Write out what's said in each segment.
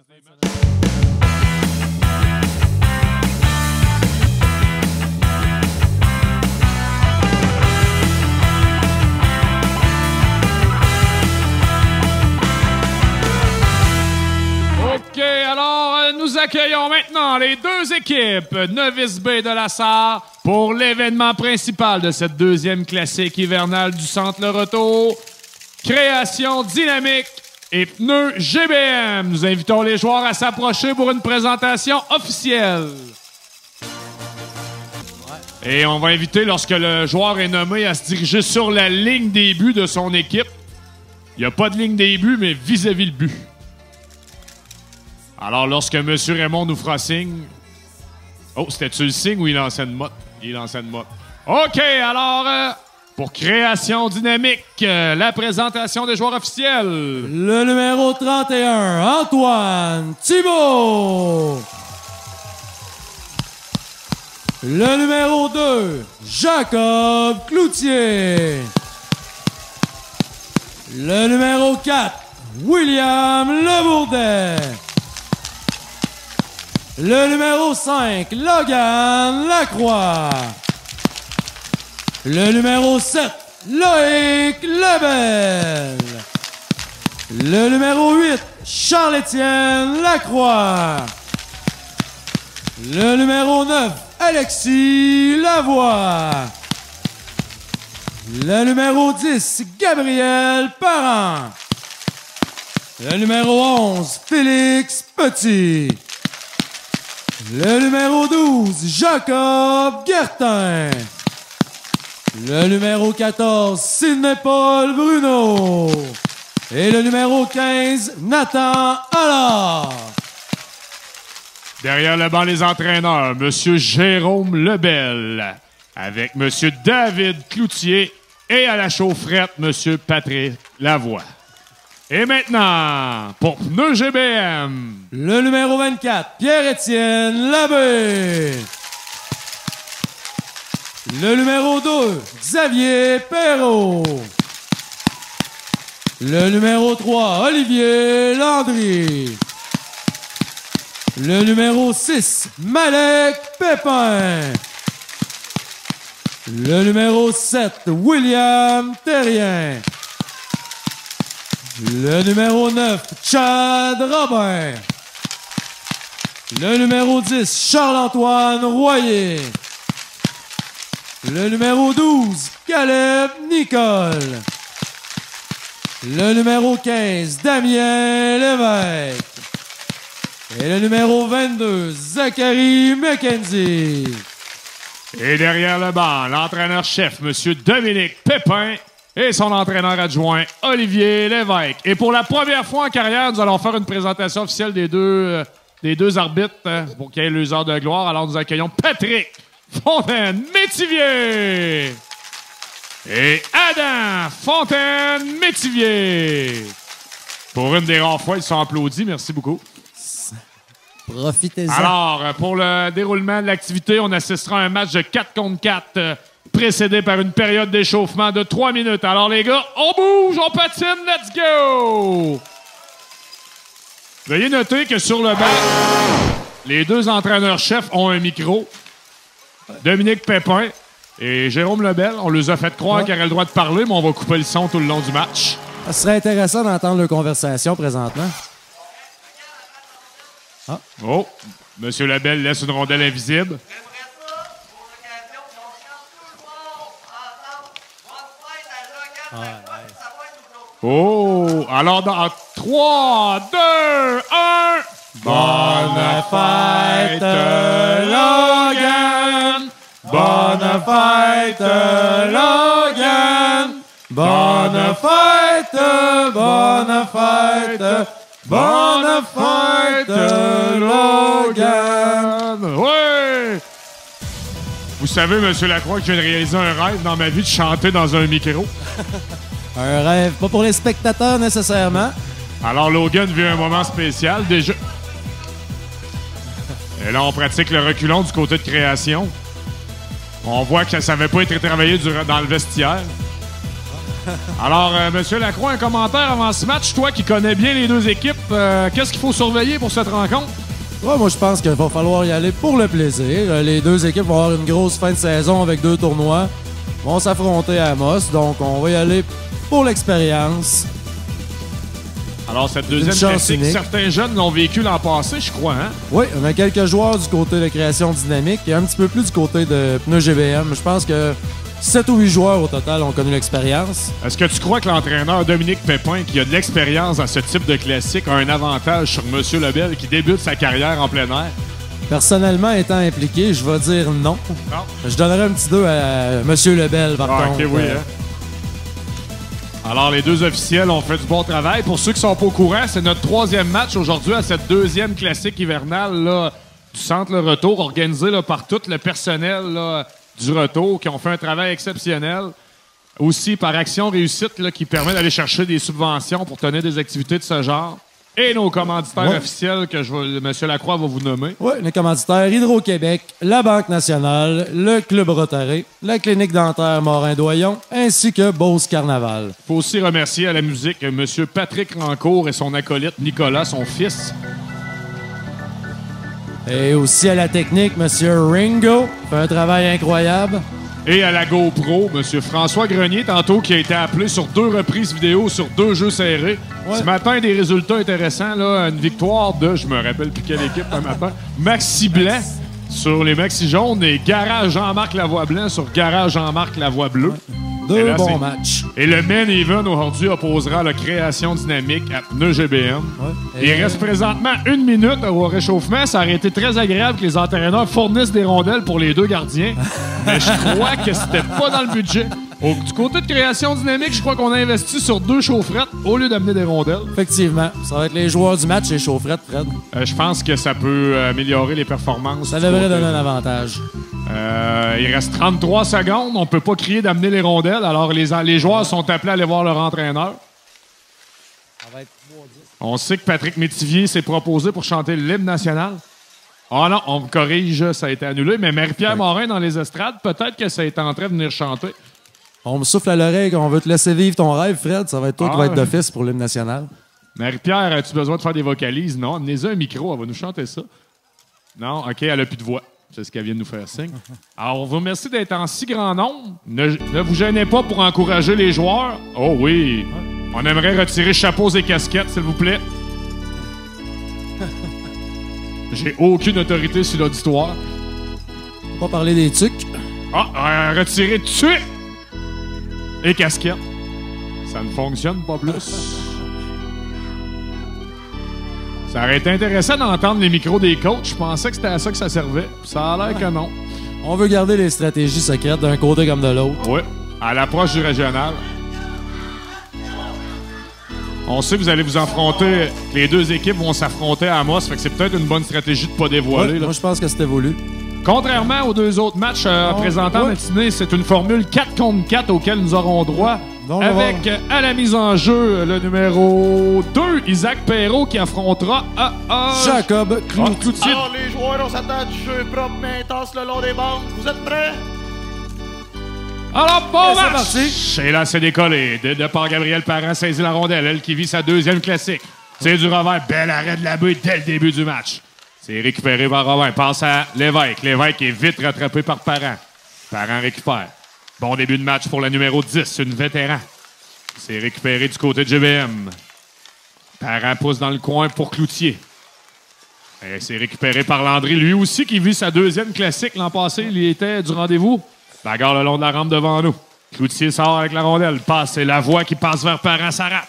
OK, alors nous accueillons maintenant les deux équipes Novice B de la Sarre pour l'événement principal de cette deuxième classique hivernale du Centre Le Retour. Création dynamique et pneus GBM. Nous invitons les joueurs à s'approcher pour une présentation officielle. Et on va inviter, lorsque le joueur est nommé, à se diriger sur la ligne des buts de son équipe. Il n'y a pas de ligne des buts, mais vis-à-vis le but. Alors, lorsque M. Raymond nous fera signe... Oh, c'était-tu le signe ou il lançait une motte? Il lançait une motte. OK, alors, pour création dynamique, la présentation des joueurs officiels. Le numéro 31, Antoine Thibault. Le numéro 2, Jacob Cloutier. Le numéro 4, William Lebourdet. Le numéro 5, Logan Lacroix. Le numéro 7, Loïc Lebel. Le numéro 8, Charles-Étienne Lacroix. Le numéro 9, Alexis Lavoie. Le numéro 10, Gabriel Parent. Le numéro 11, Félix Petit. Le numéro 12, Jacob Guertin. Le numéro 14, Sidney-Paul Bruno. Et le numéro 15, Nathan Allard. Derrière le banc, les entraîneurs, M. Jérôme Lebel, avec M. David Cloutier et à la chaufferette, M. Patrick Lavoie. Et maintenant, pour pneus GBM, le numéro 24, Pierre-Étienne Labbé. Le numéro 2, Xavier Perrault. Le numéro 3, Olivier Landry. Le numéro 6, Malek Pépin. Le numéro 7, William Terrien. Le numéro 9, Chad Robin. Le numéro 10, Charles-Antoine Royer. Le numéro 12, Caleb Nicole. Le numéro 15, Damien Lévesque. Et le numéro 22, Zachary McKenzie. Et derrière le banc, l'entraîneur-chef, M. Dominique Pépin, et son entraîneur adjoint, Olivier Lévesque. Et pour la première fois en carrière, nous allons faire une présentation officielle des deux arbitres pour qu'il y ait les heures de gloire. Alors, nous accueillons Patrick Fontaine-Métivier et Adam Fontaine-Métivier. Pour une des rares fois, ils sont applaudis. Merci beaucoup. Profitez-en. Alors, pour le déroulement de l'activité, on assistera à un match de 4 contre 4, précédé par une période d'échauffement de 3 minutes. Alors, les gars, on bouge, on patine, let's go! Veuillez noter que sur le banc, les deux entraîneurs-chefs ont un micro. Dominique Pépin et Jérôme Lebel, on les a fait croire qu'ils auraient le droit de parler, mais on va couper le son tout le long du match. Ça serait intéressant d'entendre leur conversation présentement. Ah. Oh, M. Lebel laisse une rondelle invisible. Oh, alors dans 3, 2, 1... Bonne fête, Logan! Bonne fête, Logan! Bonne fête, bonne fête, bonne fête, Logan! Ouais! Vous savez, M. Lacroix, que je viens de réaliser un rêve dans ma vie de chanter dans un micro. Un rêve, pas pour les spectateurs nécessairement. Alors, Logan vit un moment spécial. Déjà... Et là, on pratique le reculon du côté de création. On voit que ça n'avait pas été travaillé dans le vestiaire. Alors, Monsieur Lacroix, un commentaire avant ce match. Toi qui connais bien les deux équipes, qu'est-ce qu'il faut surveiller pour cette rencontre? Ouais, moi, je pense qu'il va falloir y aller pour le plaisir. Les deux équipes vont avoir une grosse fin de saison avec 2 tournois. Ils vont s'affronter à Amos, donc on va y aller pour l'expérience. Alors, cette deuxième classique, certains jeunes l'ont vécu l'an passé, je crois, hein? Oui, on a quelques joueurs du côté de création dynamique et un petit peu plus du côté de pneus GBM. Je pense que 7 ou 8 joueurs au total ont connu l'expérience. Est-ce que tu crois que l'entraîneur Dominique Pépin, qui a de l'expérience dans ce type de classique, a un avantage sur M. Lebel qui débute sa carrière en plein air? Personnellement, étant impliqué, je vais dire non. Je donnerais un petit 2 à M. Lebel, par contre. OK, oui, hein? Alors, les deux officiels ont fait du bon travail. Pour ceux qui sont pas au courant, c'est notre 3e match aujourd'hui à cette 2e classique hivernale là, du Centre Le Retour, organisé là, par tout le personnel là, du Retour, qui ont fait un travail exceptionnel. Aussi par Action Réussite, là, qui permet d'aller chercher des subventions pour tenir des activités de ce genre. Et nos commanditaires officiels que M. Lacroix va vous nommer. Oui, les commanditaires Hydro-Québec, la Banque nationale, le Club Rotaré, la Clinique dentaire Morin-Doyon, ainsi que Beauce Carnaval. Il faut aussi remercier à la musique M. Patrick Rancourt et son acolyte Nicolas, son fils. Et aussi à la technique, M. Ringo, fait un travail incroyable. Et à la GoPro, M. François Grenier, tantôt, qui a été appelé sur 2 reprises vidéo sur 2 jeux serrés. Ouais. Ce matin, des résultats intéressants. Là, une victoire de, je me rappelle plus quelle équipe un matin, Maxi Blanc sur les Maxi jaunes et Garage Jean-Marc Lavoie-Blanc sur Garage Jean-Marc Lavoie-Bleu. Ouais. 2 bons matchs. Et le main event aujourd'hui opposera la création dynamique à pneus GBM. Ouais. Il reste présentement 1 minute au réchauffement. Ça aurait été très agréable que les entraîneurs fournissent des rondelles pour les 2 gardiens. Mais je crois que c'était pas dans le budget. Du côté de création dynamique, je crois qu'on a investi sur 2 chaufferettes au lieu d'amener des rondelles. Effectivement. Ça va être les joueurs du match, les chaufferettes, Fred. Je pense que ça peut améliorer les performances. Ça devrait donner un avantage. Il reste 33 secondes. On peut pas crier d'amener les rondelles. Alors, les joueurs sont appelés à aller voir leur entraîneur. Ça va être 3-10. On sait que Patrick Métivier s'est proposé pour chanter l'hymne national. Ah non, on me corrige, ça a été annulé. Mais Marie-Pierre Morin dans les estrades, peut-être que ça a été en train de venir chanter. On me souffle à l'oreille qu'on veut te laisser vivre ton rêve, Fred. Ça va être toi qui va être d'office pour l'hymne national. Marie-Pierre, as-tu besoin de faire des vocalises? Non, amenez-y un micro, elle va nous chanter ça. Non, OK, elle a plus de voix. C'est ce qu'elle vient de nous faire signe. Alors, on vous remercie d'être en si grand nombre. Ne vous gênez pas pour encourager les joueurs. Oh oui! On aimerait retirer chapeaux et casquettes, s'il vous plaît. J'ai aucune autorité sur l'auditoire. On va pas parler des tucs. Ah, retirer tucs et casquettes. Ça ne fonctionne pas plus. Ça aurait été intéressant d'entendre les micros des coachs. Je pensais que c'était à ça que ça servait. Ça a l'air que non. On veut garder les stratégies secrètes d'un côté comme de l'autre. Oui, à l'approche du régional. On sait que vous allez vous affronter, que les 2 équipes vont s'affronter à Amos, fait que c'est peut-être une bonne stratégie de ne pas dévoiler. Moi, je pense que c'était voulu. Contrairement aux 2 autres matchs présentant matinée, c'est une formule 4 contre 4 auquel nous aurons droit. Avec, à la mise en jeu, le numéro 2, Isaac Perrault, qui affrontera Jacob Cloutier. Alors, les joueurs, on s'attend du jeu propre mais intense le long des bandes. Vous êtes prêts? Alors, bon match! C'est parti. Et là, c'est décollé. De départ, Gabrielle Parent saisit la rondelle. Elle qui vit sa 2e classique. C'est du revers. Bel arrêt de la bulle dès le début du match. C'est récupéré par Robin. Passe à Lévesque. Lévesque est vite rattrapé par Parent. Parent récupère. Bon début de match pour la numéro 10, une vétéran. C'est récupéré du côté de GBM. Parent pousse dans le coin pour Cloutier. Et c'est récupéré par Landry, lui aussi qui vit sa 2e classique. L'an passé, il y était du rendez-vous. Bagarre le long de la rampe devant nous. Cloutier sort avec la rondelle. Passe, c'est la voie qui passe vers Parent, ça rate.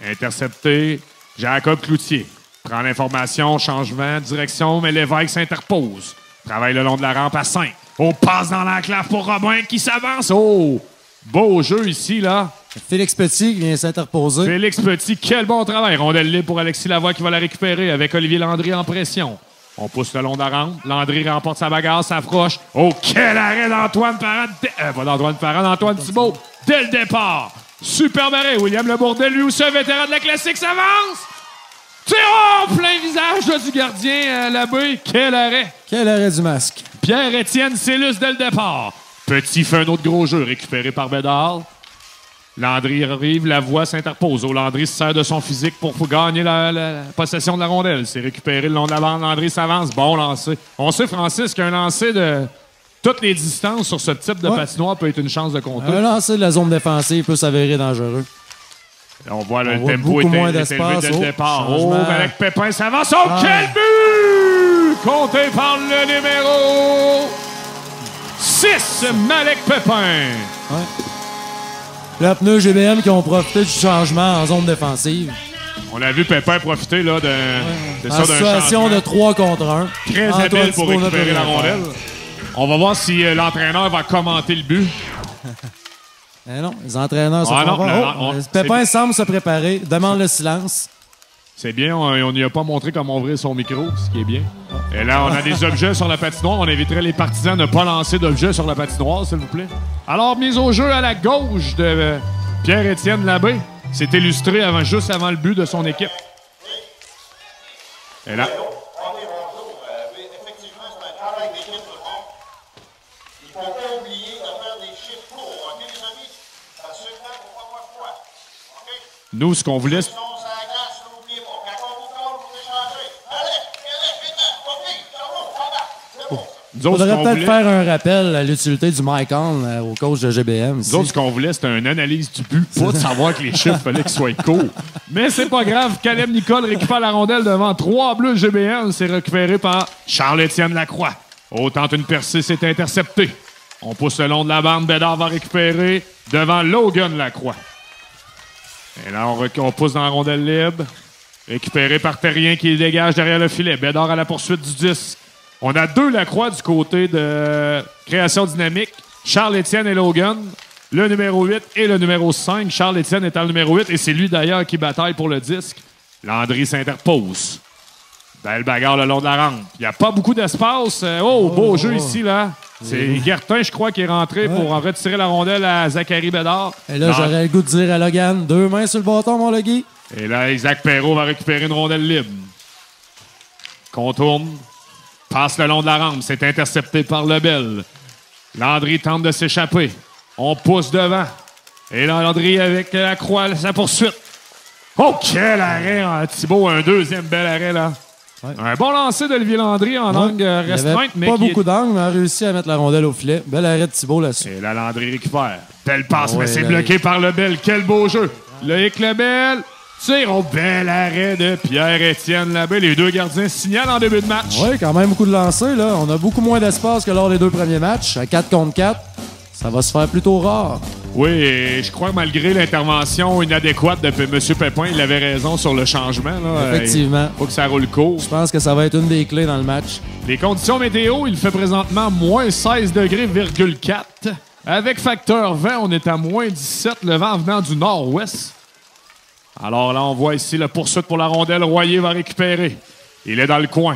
Intercepté, Jacob Cloutier. Prend l'information, changement, direction, mais Lévesque s'interpose. Travaille le long de la rampe à 5. Oh, passe dans l'enclave pour Robin qui s'avance. Oh, beau jeu ici, là. Félix Petit qui vient s'interposer. Félix Petit, quel bon travail. Rondelle libre pour Alexis Lavoie qui va la récupérer avec Olivier Landry en pression. On pousse le long de la rampe. Landry remporte sa bagarre, s'approche. Oh, quel arrêt d'Antoine Parent. Pas d'Antoine Parent, d'Antoine Thibault. Dès le départ. Super arrêt. William Lebourdel, lui aussi, un vétéran de la classique, s'avance. Tire plein visage là, du gardien Labbé. Quel arrêt. Quel arrêt du masque. Pierre-Étienne Célus dès le départ. Petit fait un autre gros jeu récupéré par Bédard. Landry arrive, la voie s'interpose. Landry se sert de son physique pour gagner la possession de la rondelle. C'est récupéré le long de la bande. Landry s'avance. Bon lancer. On sait, Francis, qu'un lancer de toutes les distances sur ce type de patinoire peut être une chance de compter. Un lancer de la zone défensive peut s'avérer dangereux. On voit le voit tempo beaucoup moins élevé d'espace. dès le départ. Changement. Malek Pépin s'avance. Oh, quel but! Compté par le numéro 6, Malek Pépin. Ouais. Le pneu GBM qui ont profité du changement en zone défensive. On a vu Pépin profiter là, En situation de 3 contre 1. Très habile pour récupérer la rondelle. On va voir si l'entraîneur va commenter le but. Eh non, les entraîneurs sont pas. Pépin semble se préparer, demande le silence. C'est bien, on n'y a pas montré comment ouvrir son micro, ce qui est bien. Et là, on a des objets sur la patinoire. On inviterait les partisans à ne pas lancer d'objets sur la patinoire, s'il vous plaît. Alors, mise au jeu à la gauche de Pierre-Étienne Labbé. C'est illustré juste avant le but de son équipe. Et là... Effectivement, c'est un travail d'équipe, tout le monde. Il ne faut pas oublier de faire des chiffres courts, OK, les amis? Parce que là, il ne faut pas avoir froid. OK? Nous, ce qu'on voulait... Il faudrait peut-être faire un rappel à l'utilité du mic-on au coach de GBM. Nous autres, ce qu'on voulait, c'était une analyse du but, pas de savoir que les chiffres fallait qu'ils soient courts. Mais c'est pas grave. Caleb Nicole récupère la rondelle devant 3 bleus GBM. C'est récupéré par Charles-Étienne Lacroix. Autant une percée, c'est intercepté. On pousse le long de la bande. Bédard va récupérer devant Logan Lacroix. Et là, on pousse dans la rondelle libre. Récupéré par Terrien qui dégage derrière le filet. Bédard à la poursuite du disque. On a 2 Lacroix du côté de Création Dynamique. Charles-Étienne et Logan. Le numéro 8 et le numéro 5. Charles-Étienne étant le numéro 8 et c'est lui d'ailleurs qui bataille pour le disque. Landry s'interpose. Belle bagarre le long de la rampe. Il n'y a pas beaucoup d'espace. Beau jeu ici, là. C'est Guertin, je crois, qui est rentré pour en retirer la rondelle à Zachary Bédard. Et là, j'aurais le goût de dire à Logan, 2 mains sur le bâton, mon Logui. Et là, Isaac Perrault va récupérer une rondelle libre. Contourne. Passe le long de la rampe. C'est intercepté par Lebel. Landry tente de s'échapper. On pousse devant. Et là, Landry avec la croix, sa poursuite. Oh, quel arrêt, Thibault. Un deuxième bel arrêt, là. Ouais. Un bon lancer d'Olivier Landry en angle restreinte. Mais pas beaucoup d'angle, mais a réussi à mettre la rondelle au filet. Bel arrêt de Thibault là-dessus. Et là, Landry récupère. Belle passe, mais c'est bloqué par Lebel. Quel beau jeu. Loïc Lebel. Tire au bel arrêt de Pierre-Étienne Labbé. Les 2 gardiens signalent en début de match. Oui, quand même beaucoup de lancers. Là. On a beaucoup moins d'espace que lors des 2 premiers matchs. À 4 contre 4, ça va se faire plutôt rare. Oui, et je crois que malgré l'intervention inadéquate de M. Pépin, il avait raison sur le changement. Là. Effectivement. Il faut que ça roule court. Je pense que ça va être une des clés dans le match. Les conditions météo, il fait présentement moins 16 degrés,4. Avec facteur 20, on est à moins 17, le vent venant du nord-ouest. Alors là, on voit ici la poursuite pour la rondelle. Royer va récupérer. Il est dans le coin.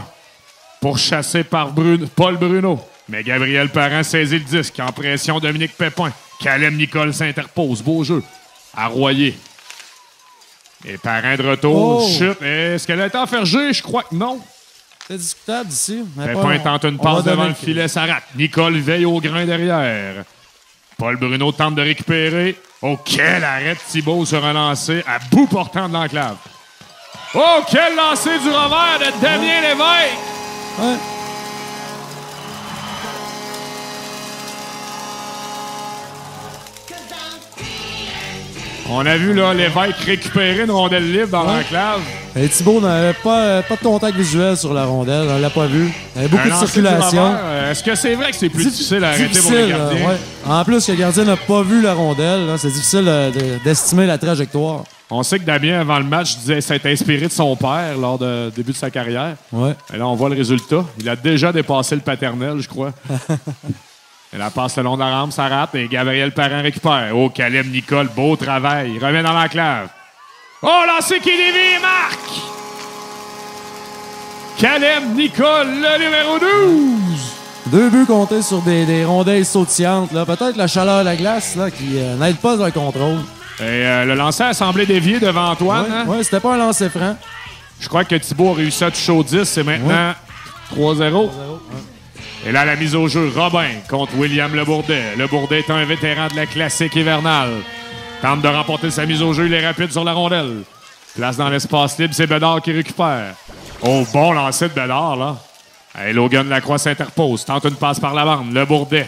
Pourchassé par Paul Bruno. Mais Gabriel Parent saisit le disque. En pression, Dominique Pépin. Caleb Nicole s'interpose. Beau jeu. À Royer. Et Parent de retour. Chute. Est-ce qu'elle a été enfergée? Je crois que non. C'est discutable ici. Pépin tente une passe devant le filet. Ça rate. Nicole veille au grain derrière. Paul Bruno tente de récupérer. Oh, quel arrêt de Thibault sur un lancer à bout portant de l'enclave. Oh, quel lancer du revers de Damien Lévesque. Ouais. On a vu là Lévesque récupérer une rondelle libre dans l'enclave. Et Thibault n'avait pas de contact visuel sur la rondelle. On l'a pas vu. Il y avait beaucoup de circulation. Est-ce que c'est vrai que c'est plus difficile à arrêter pour le gardien? Ouais. En plus, que le gardien n'a pas vu la rondelle. C'est difficile d'estimer la trajectoire. On sait que Damien, avant le match, disait s'être inspiré de son père lors du début de sa carrière. Ouais. Et là, on voit le résultat. Il a déjà dépassé le paternel, je crois. Et la passe le long de la rampe, ça rate. Et Gabriel Parent récupère. Oh, Caleb Nicole, beau travail. Il remet dans l'enclave. Oh, lancé qui dévie et marque! Caleb Nicole, le numéro 12! 2 buts comptés sur des rondelles sautillantes. Peut-être la chaleur de la glace là, qui n'aide pas dans le contrôle. Et le lancer a semblé dévier devant Antoine. Oui, hein? C'était pas un lancer franc. Je crois que Thibault a réussi à toucher au 10. C'est maintenant 3-0. Et là, la mise au jeu, Robin contre William Le Bourdet. Le Bourdet est un vétéran de la classique hivernale. Tente de remporter sa mise au jeu, il est rapide sur la rondelle. Place dans l'espace libre, c'est Bédard qui récupère. Oh, bon lancer de Bédard, là. Hey, Logan Lacroix s'interpose, tente une passe par la bande, le Bourdet.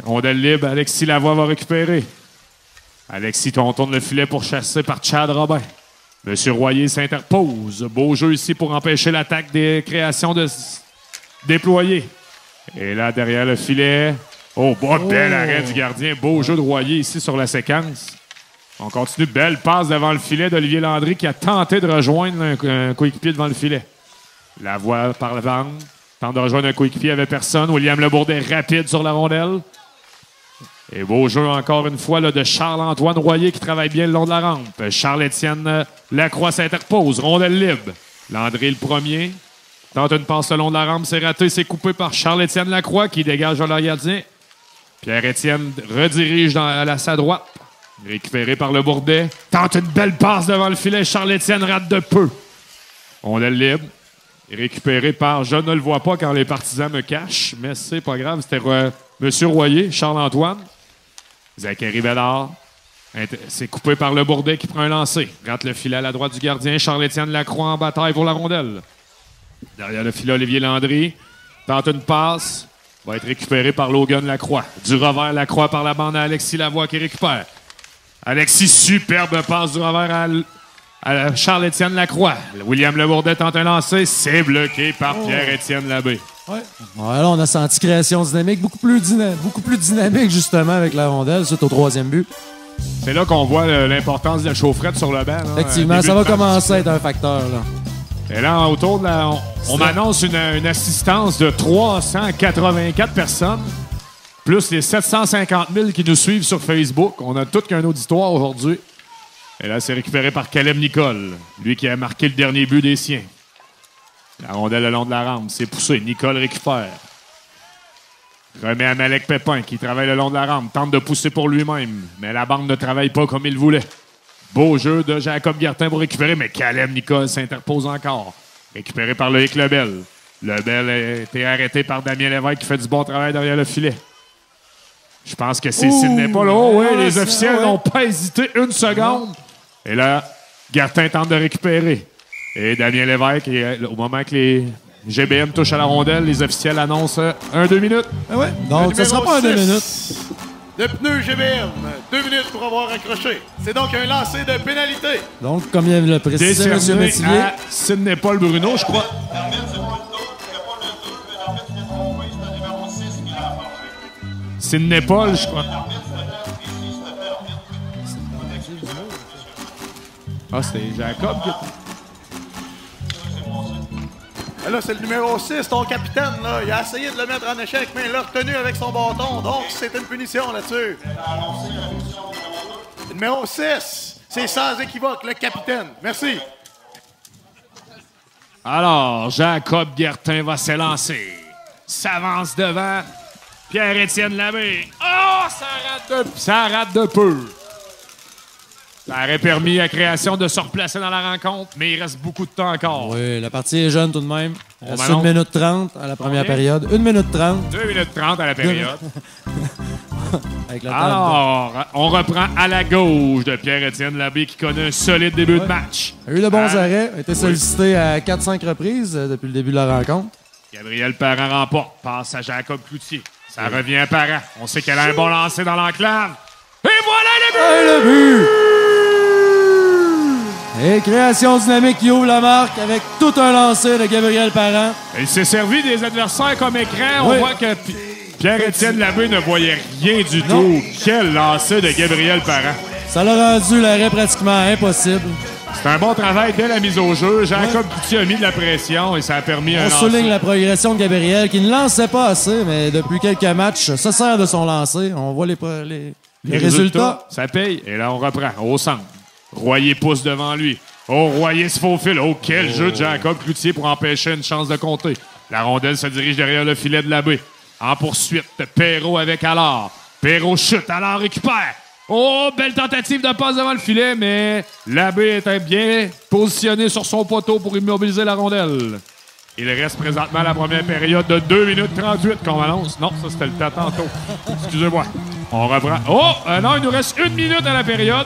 Rondelle libre, Alexis Lavoie va récupérer. Alexis tourne le filet pour chasser par Chad Robin. Monsieur Royer s'interpose. Beau jeu ici pour empêcher l'attaque des créations de déployer. Et là, derrière le filet... Oh, bel arrêt du gardien. Beau jeu de Royer ici sur la séquence. On continue. Belle passe devant le filet d'Olivier Landry qui a tenté de rejoindre un coéquipier devant le filet. Lavoie par le ventre. Tente de rejoindre un coéquipier avec personne. William Lebourdet rapide sur la rondelle. Et beau jeu encore une fois là, de Charles-Antoine Royer qui travaille bien le long de la rampe. Charles-Étienne Lacroix s'interpose. Rondelle libre. Landry le premier. Tente une passe le long de la rampe. C'est raté. C'est coupé par Charles-Étienne Lacroix qui dégage vers le gardien. Pierre-Étienne redirige à sa droite. Récupéré par le Bourdet. Tente une belle passe devant le filet. Charles-Étienne rate de peu. Rondelle libre. Récupéré par... Je ne le vois pas quand les partisans me cachent, mais c'est pas grave. C'était Monsieur Royer, Charles-Antoine. Zachary Bédard. C'est coupé par le Bourdet qui prend un lancer. Rate le filet à la droite du gardien. Charles-Étienne Lacroix en bataille pour la rondelle. Derrière le filet, Olivier Landry. Tente une passe. Va être récupéré par Logan Lacroix. Du revers, Lacroix par la bande à Alexis Lavoie qui récupère. Alexis, superbe passe du revers à Charles-Étienne Lacroix. William Lebourdet tente un lancer. C'est bloqué par Pierre-Étienne Labbé. Ouais. Ouais, là, on a senti création dynamique, beaucoup plus dynamique, justement, avec la rondelle, suite au troisième but. C'est là qu'on voit l'importance de la chaufferette sur le banc. Là. Effectivement, ça va commencer à être un facteur. Là. Et là, autour de la... On m'annonce une assistance de 384 personnes, plus les 750 000 qui nous suivent sur Facebook. On a tout qu'un auditoire aujourd'hui. Et là, c'est récupéré par Caleb Nicole, lui qui a marqué le dernier but des siens. La rondelle le long de la rampe, c'est poussé. Nicole récupère. Remet à Malek Pépin qui travaille le long de la rampe. Tente de pousser pour lui-même, mais la bande ne travaille pas comme il voulait. Beau jeu de Jacob Guertin pour récupérer, mais Caleb Nicole s'interpose encore. Récupéré par Loïc Lebel. Lebel a été arrêté par Damien Lévesque qui fait du bon travail derrière le filet. Je pense que c'est Sidney Paul. Oh oui, les officiels n'ont pas hésité une seconde. Et là, Guertin tente de récupérer. Et Damien Lévesque, au moment que les GBM touchent à la rondelle, les officiels annoncent 1-2 minutes. Ah ouais. Donc, ça sera pas 1-2 minutes. De pneus GBM, 2 minutes pour avoir accroché. C'est donc un lancer de pénalité. Donc, comme il le précisé, M. Métivier. À Sidney Paul Bruno, je crois. Sidney Paul, je crois. Ah, c'était Jacob qui... Là, c'est le numéro 6, ton capitaine. Là. Il a essayé de le mettre en échec, mais il l'a retenu avec son bâton. Donc, c'est une punition là-dessus. Le numéro 6, c'est sans équivoque, le capitaine. Merci. Alors, Jacob Guertin va s'élancer. S'avance devant Pierre-Étienne Labbé. Oh, ça rate de peu. Ça aurait permis à Création de se replacer dans la rencontre, mais il reste beaucoup de temps encore. Oui, la partie est jeune tout de même. Il reste 1 minute 30 à la première période. 1 minute 30. 2 minutes 30 à la période. Avec alors, on reprend à la gauche de Pierre-Étienne Labbé qui connaît un solide début de match. Il a eu de bons arrêts. A été sollicité à 4-5 reprises depuis le début de la rencontre. Gabriel Parent remporte. Passe à Jacob Cloutier. Ça revient à Parent. On sait qu'elle a un bon lancer dans l'enclave. Et voilà le but! Et le but! Et Création dynamique qui ouvre la marque avec tout un lancer de Gabriel Parent. Il s'est servi des adversaires comme écran. On voit que Pierre-Étienne Labbé ne voyait rien du tout. Quel lancer de Gabriel Parent. Ça l'a rendu l'arrêt pratiquement impossible. C'est un bon travail dès la mise au jeu. Jacob Cloutier a mis de la pression et ça a permis un On lancer. souligne la progression de Gabriel qui ne lançait pas assez, mais depuis quelques matchs, se sert de son lancer. On voit les résultats. Ça paye. Et là, on reprend au centre. Royer pousse devant lui. Oh, Royer se faufile. Oh, quel jeu de Jacob Cloutier pour empêcher une chance de compter. La rondelle se dirige derrière le filet de Labbé. En poursuite, Perrault avec Allard. Perrault chute, Allard récupère. Oh, belle tentative de passe devant le filet, mais Labbé était bien positionné sur son poteau pour immobiliser la rondelle. Il reste présentement la première période de 2 minutes 38 qu'on annonce. Non, ça, c'était le temps tantôt. Excusez-moi. On reprend. Oh! Non, il nous reste 1 minute à la période.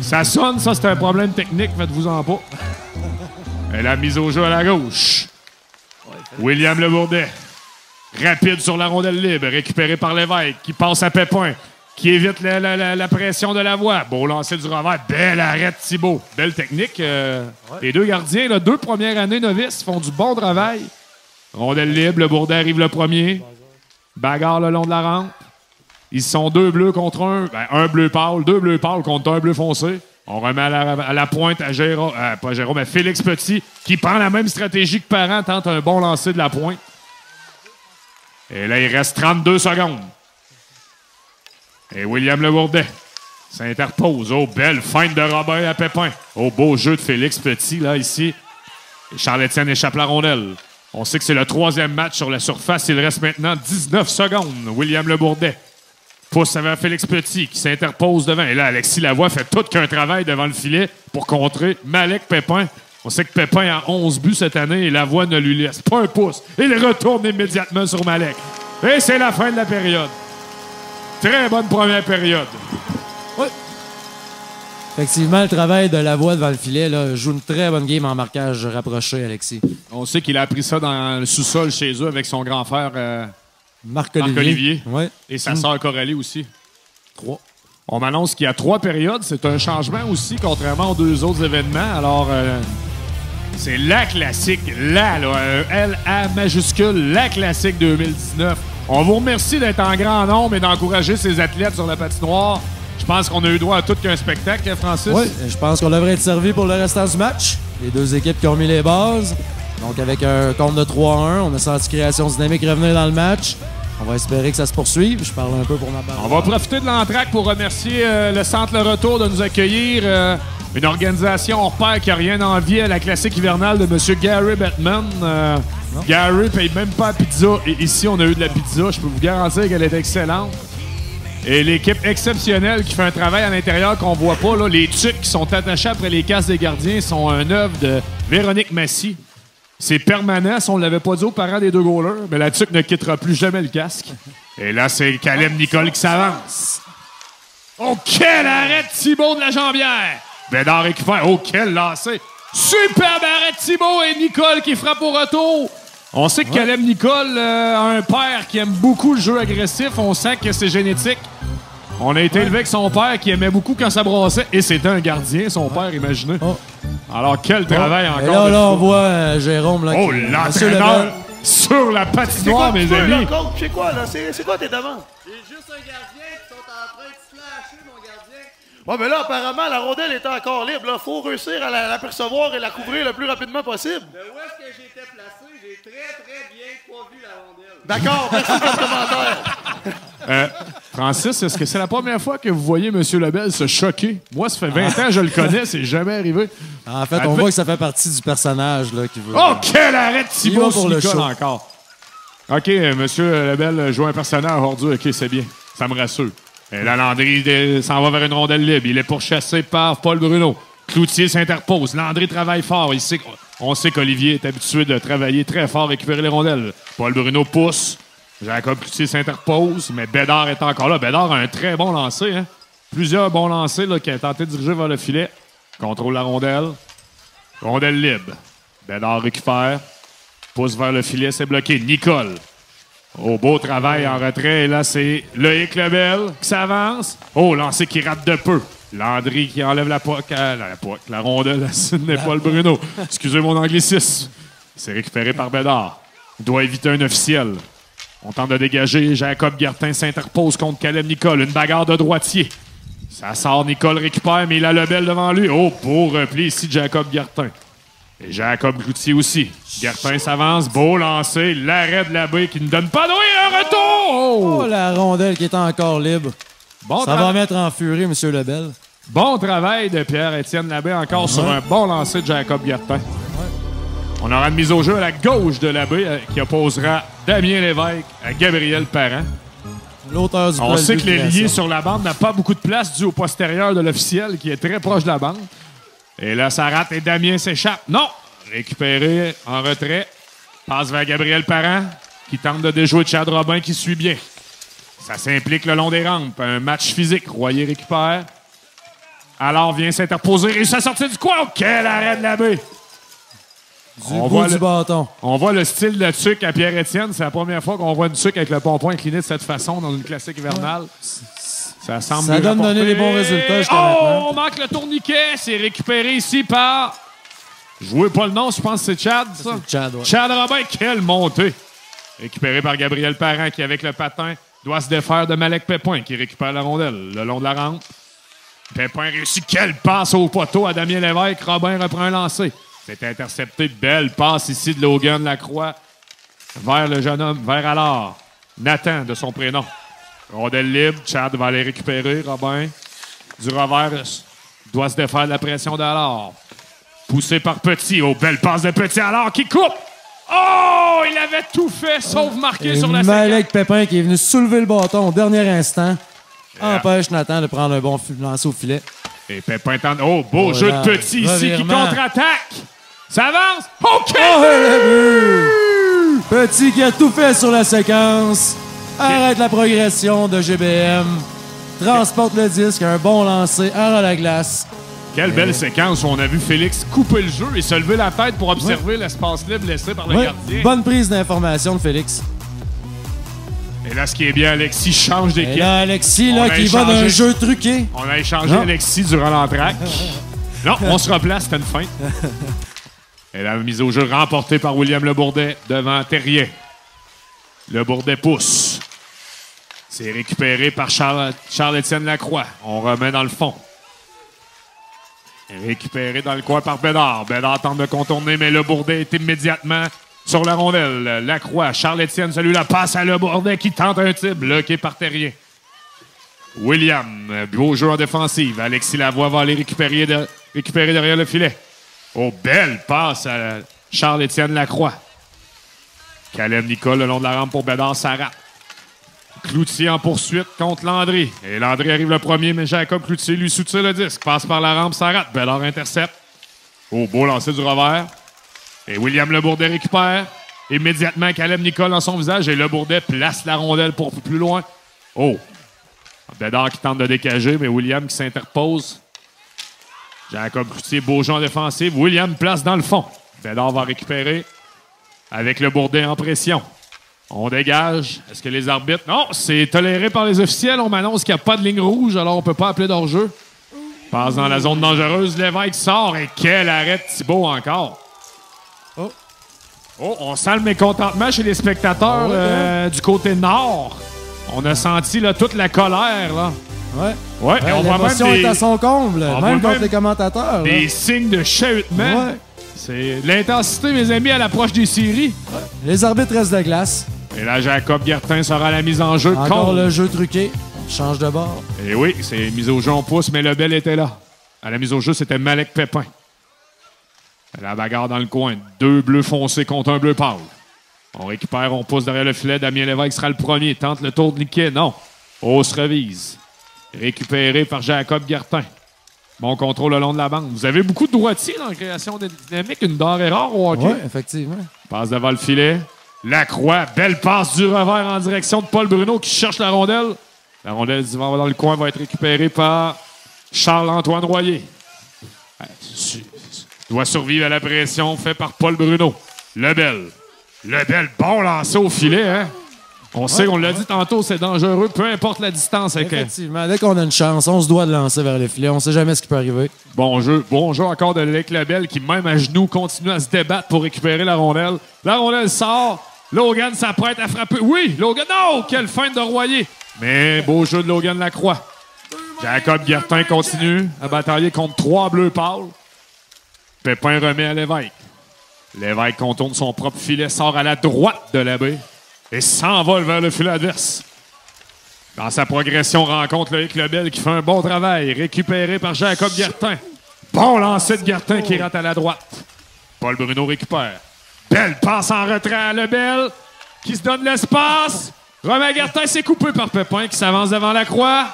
Ça sonne, ça, c'est un problème technique. Faites-vous-en pas. Et la mise au jeu à la gauche. William Le Bourdet. Rapide sur la rondelle libre. Récupéré par Lévesque, qui passe à Pépin. Qui évite la pression de la voie. Beau lancer du revers. Belle arrêt de Thibault. Belle technique. Les deux gardiens, là, 2 premières années novices, font du bon travail. Rondelle libre. Le Bourdet arrive le premier. Bagarre le long de la rampe. Ils sont 2 bleus contre 1. Ben, 1 bleu pâle. 2 bleus pâles contre 1 bleu foncé. On remet à la pointe à Jérôme. Pas Jérôme, mais Félix Petit, qui prend la même stratégie que Parent, tente un bon lancer de la pointe. Et là, il reste 32 secondes. Et William Le Bourdet s'interpose. Oh, belle feinte de Robin à Pépin. Oh, beau jeu de Félix Petit, là, ici. Et Charles-Étienne échappe la rondelle. On sait que c'est le 3e match sur la surface. Il reste maintenant 19 secondes. William Le Bourdet pousse vers Félix Petit, qui s'interpose devant. Et là, Alexis Lavoie fait tout qu'un travail devant le filet pour contrer Malek Pépin. On sait que Pépin a 11 buts cette année et Lavoie ne lui laisse pas un pouce. Il retourne immédiatement sur Malek. Et c'est la fin de la période. Très bonne première période. Oui. Effectivement, le travail de Lavoie devant le filet là, joue une très bonne game en marquage rapproché, Alexis. On sait qu'il a appris ça dans le sous-sol chez eux avec son grand frère Marc-Olivier. Ouais. Et sa sœur Coralie aussi. 3. On m'annonce qu'il y a 3 périodes. C'est un changement aussi, contrairement aux 2 autres événements. Alors, c'est la classique, L-A majuscule, la classique 2019. On vous remercie d'être en grand nombre et d'encourager ces athlètes sur la patinoire. Je pense qu'on a eu droit à tout qu'un spectacle, Francis. Oui, je pense qu'on devrait être servi pour le restant du match. Les 2 équipes qui ont mis les bases. Donc, avec un compte de 3-1, on a senti création dynamique revenir dans le match. On va espérer que ça se poursuive. Je parle un peu pour ma part. On va profiter de l'entraque pour remercier le Centre Le Retour de nous accueillir. Une organisation hors pair qui n'a rien envié à la classique hivernale de M. Gary Bettman. Gary paye même pas la pizza. Et ici, on a eu de la pizza. Je peux vous garantir qu'elle est excellente. Et l'équipe exceptionnelle qui fait un travail à l'intérieur qu'on voit pas. Là, les tucs qui sont attachés après les casques des gardiens sont un œuvre de Véronique Massy. C'est permanent, si on ne l'avait pas dit aux parents des 2 goalers, mais la tuque ne quittera plus jamais le casque. Et là, c'est Caleb Nicole qui s'avance. Oh, quel arrêt de Thibault de la jambière! Bédard récupère. Oh, quel lancer! Superbe arrêt de Thibault et Nicole qui frappe au retour. On sait que Caleb Nicole a un père qui aime beaucoup le jeu agressif. On sent que c'est génétique. On a été élevé avec son père qui aimait beaucoup quand ça brassait. Et c'était un gardien, son père, imaginez. Oh. Alors, quel travail encore. Et là, on voit Jérôme. Là, oh, l'entraîneur sur la patinoire, mes amis. C'est quoi, là? C'est quoi tes demandes? J'ai juste un gardien qui sont en train de slasher, mon gardien. Ouais, mais là, apparemment, la rondelle est encore libre. Il faut réussir à l'apercevoir et la couvrir le plus rapidement possible. De où est-ce que j'étais placé? J'ai très bien pas vu la rondelle. D'accord, merci pour le commentaire. Francis, est-ce que c'est la première fois que vous voyez M. Lebel se choquer? Moi, ça fait 20 ans que je le connais, c'est jamais arrivé. En fait, on voit que ça fait partie du personnage là, qui veut... Oh, quel arrêt de Thibault pour le show encore. OK, M. Lebel joue un personnage ordure. OK, c'est bien. Ça me rassure. Et là, Landry s'en va vers une rondelle libre. Il est pourchassé par Paul Bruno. Cloutier s'interpose. Landry travaille fort. On sait qu'Olivier est habitué de travailler très fort, récupérer les rondelles. Paul Bruno pousse. Jacob Cloutier s'interpose, mais Bédard est encore là. Bédard a un très bon lancer. Hein? Plusieurs bons lancers là, qui a tenté de diriger vers le filet. Contrôle la rondelle. Rondelle libre. Bédard récupère. Pousse vers le filet, c'est bloqué. Nicole. Oh, beau travail en retrait. Et là, c'est Loïc Lebel qui s'avance. Oh, lancer qui rate de peu. Landry qui enlève la rondelle à Sidney Paul Bruno. Excusez mon anglicisme. C'est récupéré par Bédard. Il doit éviter un officiel. On tente de dégager. Jacob Guertin s'interpose contre Caleb Nicole. Une bagarre de droitier. Ça sort. Nicole récupère, mais il a Lebel devant lui. Oh, beau repli ici de Jacob Guertin. Et Jacob Cloutier aussi. Guertin s'avance. Beau lancer. L'arrêt de Labbé qui ne donne pas de un retour. Oh, la rondelle qui est encore libre. Bon ça va mettre en furie, M. Lebel. Bon travail de Pierre-Étienne Labbé encore sur un bon lancer de Jacob Guertin. On aura une mise au jeu à la gauche de Labbé qui opposera Damien Lévesque à Gabriel Parent. L'auteur du On sait que l'ailier sur la bande n'a pas beaucoup de place dû au postérieur de l'officiel qui est très proche de la bande. Et là, ça rate et Damien s'échappe. Non! Récupéré en retrait. Passe vers Gabriel Parent, qui tente de déjouer Chad Robin, qui suit bien. Ça s'implique le long des rampes. Un match physique. Royer récupère. Alors vient s'interposer. Réussit à sortir du coin. Oh, quel arrêt de la baie! Du bout du bâton. On voit le style de tuque à Pierre-Étienne. C'est la première fois qu'on voit une tuque avec le pompon incliné de cette façon dans une classique hivernale. Ça semble Ça donne donner les bons résultats jusqu'à maintenant. On manque le tourniquet. C'est récupéré ici par... Jouez pas le nom, je pense que c'est Chad, ça. Chad, ouais. Chad Robin, quelle montée! Récupéré par Gabriel Parent, qui, avec le patin, doit se défaire de Malek Pépin, qui récupère la rondelle le long de la rampe. Pépin réussit. Quelle passe au poteau à Damien Lévesque. Robin reprend un lancer. C'est intercepté. Belle passe ici de Logan Lacroix vers le jeune homme, vers alors Nathan, de son prénom. Rondelle libre. Chad va aller récupérer. Robin, du revers, doit se défaire de la pression d'alors. Poussé par Petit. Oh, belle passe de Petit alors qui coupe. Oh, il avait tout fait sauf marquer sur la Malek Pépin qui est venu soulever le bâton au dernier instant. Empêche Nathan de prendre un bon lancer au filet. Et Pépin tente. Oh, beau jeu de Petit ici qui contre-attaque. Ça avance. OK! Oh, le but! Petit qui a tout fait sur la séquence. Arrête la progression de GBM. Transporte le disque. Un bon lancer à la glace. Quelle belle séquence où on a vu Félix couper le jeu et se lever la tête pour observer l'espace libre laissé par le gardien. Bonne prise d'information de Félix. Et là, ce qui est bien, Alexis change d'équipe. Et là, Alexis, là, qui va d'un jeu truqué. On a échangé Alexis durant l'entraque. Non, on se replace, c'était une feinte. Et la mise au jeu remportée par William Lebourdet devant Terrien. Lebourdet pousse. C'est récupéré par Charles-Étienne Lacroix. On remet dans le fond. Récupéré dans le coin par Bédard. Bédard tente de contourner, mais Lebourdet est immédiatement sur la rondelle. Lacroix, Charles-Étienne, celui-là passe à Lebourdet qui tente un type, bloqué par Terrien. William, beau jeu en défensive. Alexis Lavoie va aller récupérer derrière le filet. Oh, belle passe à Charles-Étienne Lacroix. Caleb Nicole le long de la rampe pour Bédard, ça rate. Cloutier en poursuite contre Landry. Et Landry arrive le premier, mais Jacob Cloutier lui soutient le disque. Passe par la rampe, ça rate. Bédard intercepte. Oh, beau lancer du revers. Et William Lebourdet récupère. Immédiatement, Caleb Nicole dans son visage. Et Lebourdet place la rondelle pour plus loin. Oh! Bédard qui tente de décager, mais William qui s'interpose. Jacob Cloutier, beau jeu en défensive. William place dans le fond. Bédard va récupérer avec Lebourdet en pression. On dégage. Est-ce que les arbitres... Non, c'est toléré par les officiels. On m'annonce qu'il n'y a pas de ligne rouge, alors on ne peut pas appeler d'hors-jeu. Passe dans la zone dangereuse. Lévesque sort. Et quel arrêt de Thibault encore. Oh, on sent le mécontentement chez les spectateurs du côté nord. On a senti là, toute la colère. Là. Ouais, et on voit même l'émotion est à son comble, même contre les commentateurs. Des là. signes de chahutement. Ouais. C'est l'intensité, mes amis, à l'approche des séries. Ouais. Les arbitres restent de glace. Et là, Jacob Guertin sera la mise en jeu. Encore le jeu truqué. Change de bord. Et oui, c'est mise au jeu en pouce, mais le bel était là. À la mise au jeu, c'était Malek Pépin. La bagarre dans le coin. 2 bleus foncés contre un bleu pâle. On récupère, on pousse derrière le filet. Damien Lévesque sera le premier. Tente le tour de Niquet. Non. On se revise. Récupéré par Jacob Guertin. Bon contrôle le long de la bande. Vous avez beaucoup de droitiers dans la création de dynamique. Une denrée rare au hockey. Oui, effectivement. Passe devant le filet. Lacroix. Belle passe du revers en direction de Paul Bruno qui cherche la rondelle. La rondelle dans le coin va être récupérée par Charles-Antoine Royer. Doit survivre à la pression faite par Paul Bruno. Lebel, bon lancer au filet, hein? On sait, on l'a dit tantôt, c'est dangereux, peu importe la distance. Effectivement, dès qu'on a une chance, on se doit de lancer vers le filet. On sait jamais ce qui peut arriver. Bon jeu encore de Lec Lebel qui, même à genoux, continue à se débattre pour récupérer la rondelle. La rondelle sort. Logan s'apprête à frapper. Oui, Logan, non! Quelle feinte de Royer! Mais beau jeu de Logan Lacroix. Jacob Guertin continue à batailler contre 3 bleus pâles. Pépin remet à Lévesque. Lévesque contourne son propre filet, sort à la droite de la baie et s'envole vers le filet adverse. Dans sa progression, rencontre Loïc Lebel qui fait un bon travail, récupéré par Jacob Guertin. Bon lancer de Guertin qui rate à la droite. Paul Bruno récupère. Belle passe en retrait à Lebel qui se donne l'espace. Remet Guertin, c'est coupé par Pépin qui s'avance devant la croix.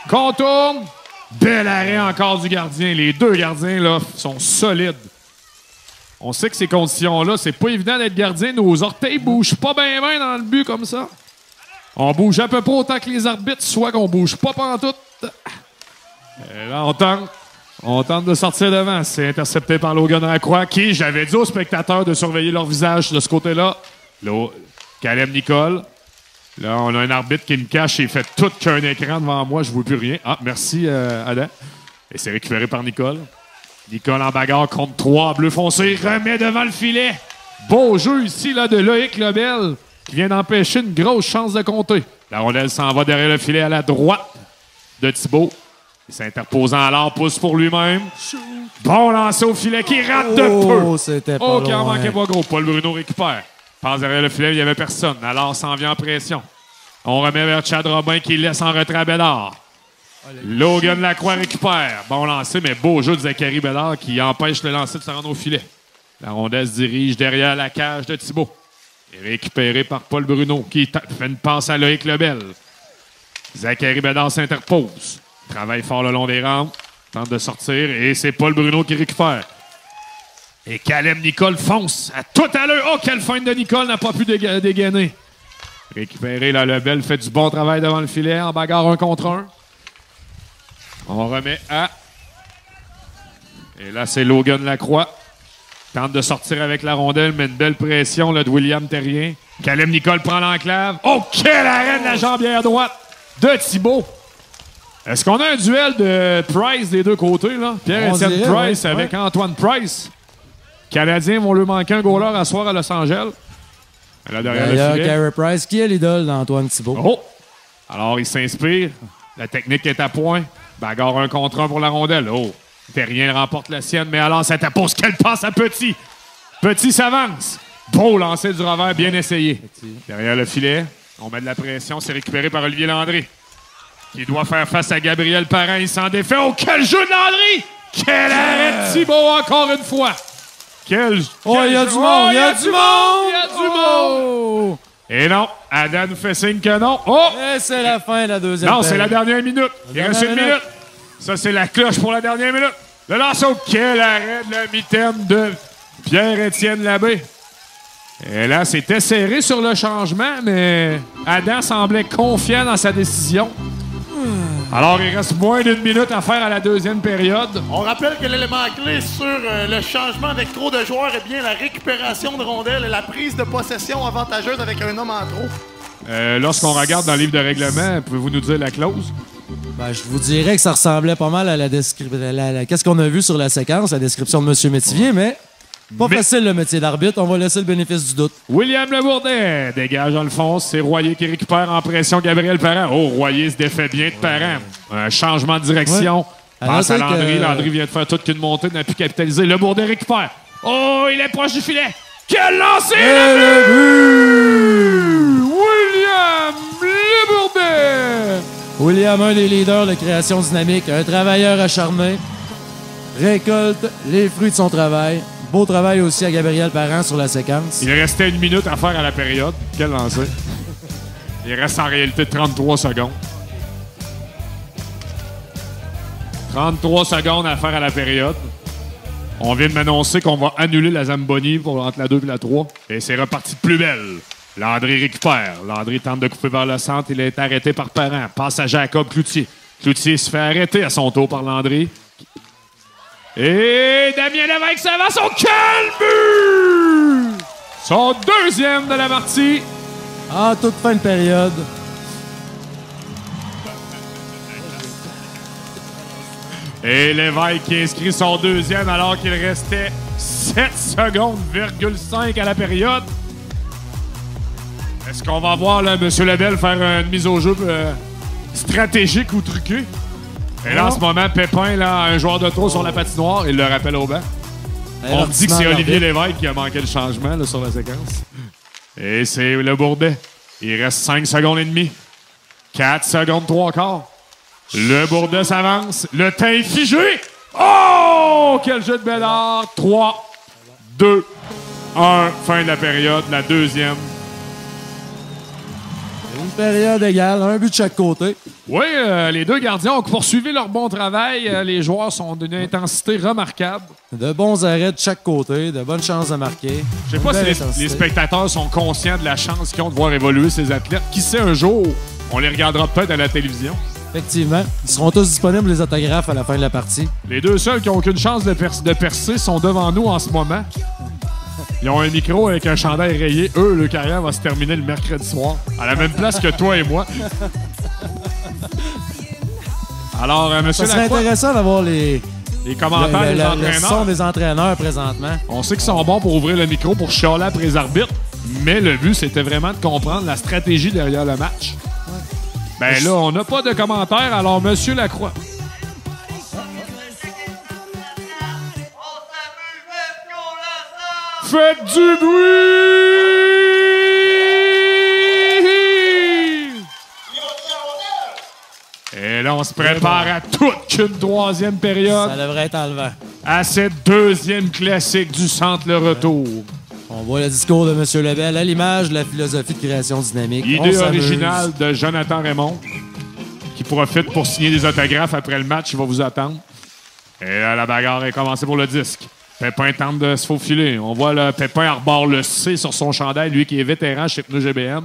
Contourne. Bel arrêt encore du gardien. Les 2 gardiens là sont solides. On sait que ces conditions-là, c'est pas évident d'être gardien. Nos orteils bougent pas bien dans le but comme ça. On bouge à peu près autant que les arbitres, soit qu'on bouge pas pantoute. Et là, on tente de sortir devant. C'est intercepté par Logan Lacroix, qui, j'avais dit aux spectateurs de surveiller leur visage de ce côté-là. Là, Caleb Nicole. Là, on a un arbitre qui me cache et il fait tout qu'un écran devant moi. Je ne vois plus rien. Ah, merci, Adam. Et c'est récupéré par Nicole. Nicole en bagarre contre 3 bleu foncé. Remet devant le filet. Beau jeu ici là, de Loïc Lebel qui vient d'empêcher une grosse chance de compter. La rondelle s'en va derrière le filet à la droite de Thibault. Il s'interposant à l'art, pousse pour lui-même. Bon lancer au filet qui rate de peu. C'était pas Oh, qui en loin. manquait pas gros. Paul Bruno récupère. Passe derrière le filet, il n'y avait personne. Alors s'en vient en pression. On remet vers Chad Robin qui laisse en retrait à Bédard. Logan Lacroix récupère. Bon lancer, mais beau jeu de Zachary Bédard qui empêche le lancer de se rendre au filet. La rondelle se dirige derrière la cage de Thibault. Et récupéré par Paul Bruno qui fait une passe à Loïc Lebel. Zachary Bédard s'interpose. Travaille fort le long des rampes. Tente de sortir et c'est Paul Bruno qui récupère. Et Caleb Nicole fonce à tout à l'heure. Oh, quelle feinte de Nicole n'a pas pu dégainer. Récupéré, là, Lebel fait du bon travail devant le filet en bagarre 1 contre 1. On remet à... Et là, c'est Logan Lacroix. Tente de sortir avec la rondelle, mais une belle pression là, de William Terrien. Caleb Nicole prend l'enclave. Oh, quel arrêt de la jambière droite de Thibault. Est-ce qu'on a un duel de Price des deux côtés, là? Pierre-Étienne Price avec Antoine Price. Canadiens vont lui manquer un goaler à soir à Los Angeles. Là, derrière le filet. Carey Price, qui est l'idole d'Antoine Thibault. Oh! Alors, il s'inspire. La technique est à point. Bagarre 1 contre 1 pour la rondelle. Oh! Terrien remporte la sienne, mais alors, ça t'appose qu'elle passe à Petit. Petit s'avance. Beau lancer du revers, bien essayé. Petit. Derrière le filet, on met de la pression. C'est récupéré par Olivier Landry, qui doit faire face à Gabriel Parent. Il s'en défait. Oh, quel jeu de Landry! Quel arrêt de Thibault encore une fois! Oh, il y a du monde! Il y a du monde! Il y a du monde! Et non, Adam nous fait signe que non. Oh! Et c'est la fin de la deuxième Non, c'est la période. dernière minute. Il reste une minute. Ça, c'est la cloche pour la dernière minute. Le lancer au quel arrêt de la mitaine de Pierre-Étienne Labbé. Et là, c'était serré sur le changement, mais Adam semblait confiant dans sa décision. Alors, il reste moins d'une minute à faire à la deuxième période. On rappelle que l'élément clé sur le changement avec trop de joueurs est bien la récupération de rondelles et la prise de possession avantageuse avec un homme en trop. Lorsqu'on regarde dans le livre de règlement, pouvez-vous nous dire la clause? Ben, je vous dirais que ça ressemblait pas mal à la description. Qu'est-ce qu'on a vu sur la séquence, la description de M. Métivier, mais pas facile le métier d'arbitre. On va laisser le bénéfice du doute. William Lebourdet dégage Alphonse. C'est Royer qui récupère en pression Gabriel Parent. Oh, Royer se défait bien de Parent. Un changement de direction. Ouais. Passe à noter Landry. que- Landry vient de faire toute une montée, n'a pu capitaliser. Lebourdet récupère. Oh, il est proche du filet. Quel lancer! Le but! William Lebourdet! William, un des leaders de création dynamique, un travailleur acharné, récolte les fruits de son travail. Beau travail aussi à Gabriel Parent sur la séquence. Il restait une minute à faire à la période. Quel lancer! Il reste en réalité 33 secondes. 33 secondes à faire à la période. On vient de m'annoncer qu'on va annuler la Zamboni pour entre la 2 et la 3. Et c'est reparti de plus belle. Landry récupère. Landry tente de couper vers le centre. Il est arrêté par Parent. Passe à Jacob Cloutier. Cloutier se fait arrêter à son tour par Landry. Et Damien Lévesque s'avance. Oh, quel but! Son deuxième de la partie. En toute fin de période. Et Lévesque qui inscrit son deuxième alors qu'il restait 7 secondes,5 à la période. Est-ce qu'on va voir là, M. Lebel faire une mise au jeu stratégique ou truquée? Et là, en ce moment, Pépin, là, un joueur de trop sur la patinoire, il le rappelle au banc. On dit que c'est Olivier Lévesque qui a manqué le changement là, sur la séquence. Et c'est le Bourdet. Il reste 5 secondes et demie. 4 secondes 3 quarts. Le Bourdet s'avance. Le temps est figé. Oh! Quel jeu de Bédard. 3, 2, 1. Fin de la période. La deuxième. Une période égale, un but de chaque côté. Oui, les deux gardiens ont poursuivi leur bon travail. Les joueurs sont d'une intensité remarquable. De bons arrêts de chaque côté, de bonnes chances de marquer. Je sais pas si les spectateurs sont conscients de la chance qu'ils ont de voir évoluer ces athlètes. Qui sait, un jour, on les regardera peut-être à la télévision. Effectivement. Ils seront tous disponibles, les autographes, à la fin de la partie. Les deux seuls qui n'ont aucune chance de percer sont devant nous en ce moment. Ils ont un micro avec un chandail rayé. Eux, leur carrière va se terminer le mercredi soir, à la même place que toi et moi. Alors, monsieur Ça serait Lacroix, intéressant d'avoir les commentaires des le entraîneurs. son des entraîneurs présentement. On sait qu'ils sont bons pour ouvrir le micro pour chialer après les arbitres, mais le but, c'était vraiment de comprendre la stratégie derrière le match. Ben là, on n'a pas de commentaires, alors monsieur Lacroix. Faites du bruit! Et là, on se prépare à toute qu'une troisième période, Ça devrait être enlevant. à cette deuxième classique du centre Le Retour. On voit le discours de M. Lebel à l'image de la philosophie de création dynamique. On Idée s'amuse. originale de Jonathan Raymond, qui profite pour signer des autographes après le match. Il va vous attendre. Et là, la bagarre est commencée pour le disque. Pépin tente de se faufiler. On voit le Pépin arbore le C sur son chandail, lui qui est vétéran chez Pneu GBM.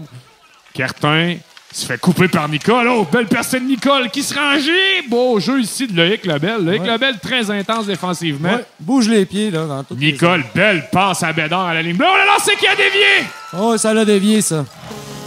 Cartin se fait couper par Nicole. Oh, belle personne de Nicole qui se rangeait. Beau jeu ici de Loïc Lebel. Loïc Lebel très intense défensivement. Ouais, bouge les pieds, là, dans toutes Nicole, belle passe à Bédard à la ligne bleue. On l'a lancé qui a dévié! Oh, ça l'a dévié, ça.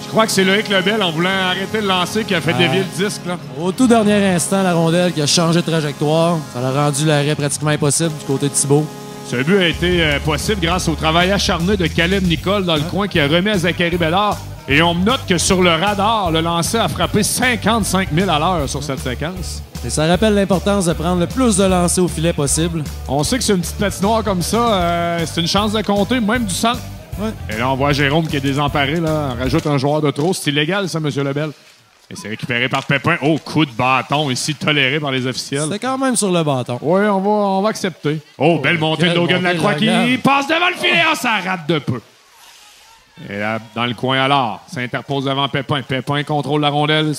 Je crois que c'est Loïc Lebel, en voulant arrêter le lancer, qui a fait dévier le disque. Là. Au tout dernier instant, la rondelle qui a changé de trajectoire. Ça l'a rendu l'arrêt pratiquement impossible du côté de Thibault. Ce but a été possible grâce au travail acharné de Caleb Nicole dans le coin qui a remis à Zachary Bédard. Et on note que sur le radar, le lancer a frappé 55 000 à l'heure sur cette séquence. Et ça rappelle l'importance de prendre le plus de lancers au filet possible. On sait que c'est une petite patinoire comme ça. C'est une chance de compter, même du centre. Ouais. Et là, on voit Jérôme qui est désemparé. Là. On rajoute un joueur de trop. C'est illégal, ça, M. Lebel. Et c'est récupéré par Pépin. Oh, coup de bâton ici, toléré par les officiels. C'était quand même sur le bâton. Oui, on va accepter. Oh, belle montée de quelle Logan montée Lacroix de qui Logan. passe devant le filet. Ah, ça rate de peu. Et là, dans le coin alors, s'interpose devant Pépin. Pépin contrôle la rondelle.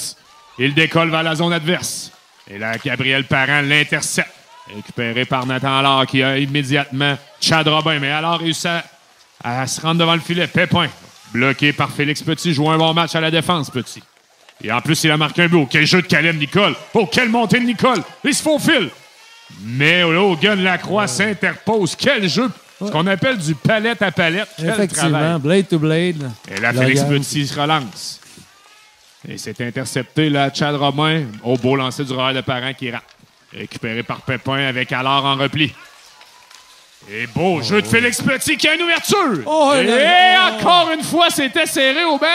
Il décolle vers la zone adverse. Et là, Gabriel Parent l'intercepte. Récupéré par Nathan Allard qui a immédiatement Chad Robin. Mais alors réussit à se rendre devant le filet. Pépin, bloqué par Félix Petit, joue un bon match à la défense, Petit. Et en plus, il a marqué un but. Oh, quel jeu de Caleb Nicole. Oh, quelle montée de Nicole. Il se faufile. Mais Logan Lacroix s'interpose. Quel jeu. Ce qu'on appelle du palette à palette. Quel Effectivement, travail. blade to blade. Et là, Félix Petit se relance. Et c'est intercepté, là, Chad Robin. Au beau lancer du Royal de Parent qui rate. Récupéré par Pépin avec Allard en repli. Et beau jeu de Félix Petit qui a une ouverture. Oh, et encore une fois, c'était serré au banc.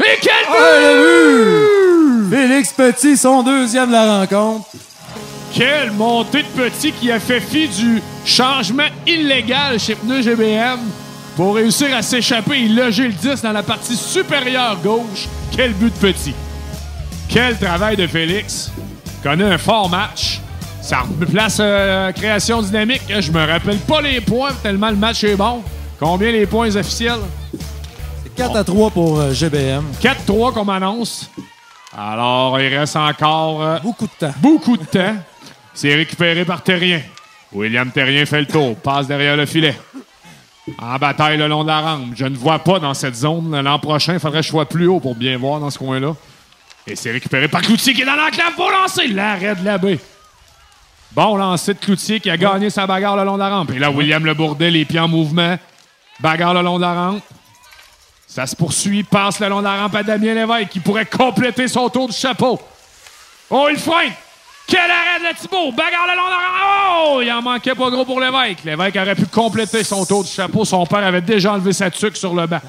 Et quel but! Oh, le but! Félix Petit, son deuxième de la rencontre. Quelle montée de Petit qui a fait fi du changement illégal chez Pneu GBM pour réussir à s'échapper et loger le 10 dans la partie supérieure gauche. Quel but de Petit. Quel travail de Félix. Connaît un fort match. Ça replace création dynamique. Je me rappelle pas les points tellement le match est bon. Combien les points officiels? 4-3 pour GBM. 4-3 qu'on m'annonce. Alors, il reste encore Beaucoup de temps. beaucoup de temps. C'est récupéré par Terrien. William Terrien fait le tour. Passe derrière le filet. En bataille le long de la rampe. Je ne vois pas dans cette zone. L'an prochain, il faudrait que je sois plus haut pour bien voir dans ce coin-là. Et c'est récupéré par Cloutier qui est dans l'enclave pour lancer. L'arrêt de l'abbé. Bon lancer de Cloutier qui a gagné sa bagarre le long de la rampe. Et là, William Le Bourdet, les pieds en mouvement. Bagarre le long de la rampe. Ça se poursuit. Passe le long de la rampe à Damien Lévesque qui pourrait compléter son tour du chapeau. Oh, il freine. Quel arrêt de la Thibault! Bagarre le long de la rampe. Oh! Il en manquait pas gros pour Lévesque. Lévesque aurait pu compléter son tour du chapeau. Son père avait déjà enlevé sa tuque sur le banc.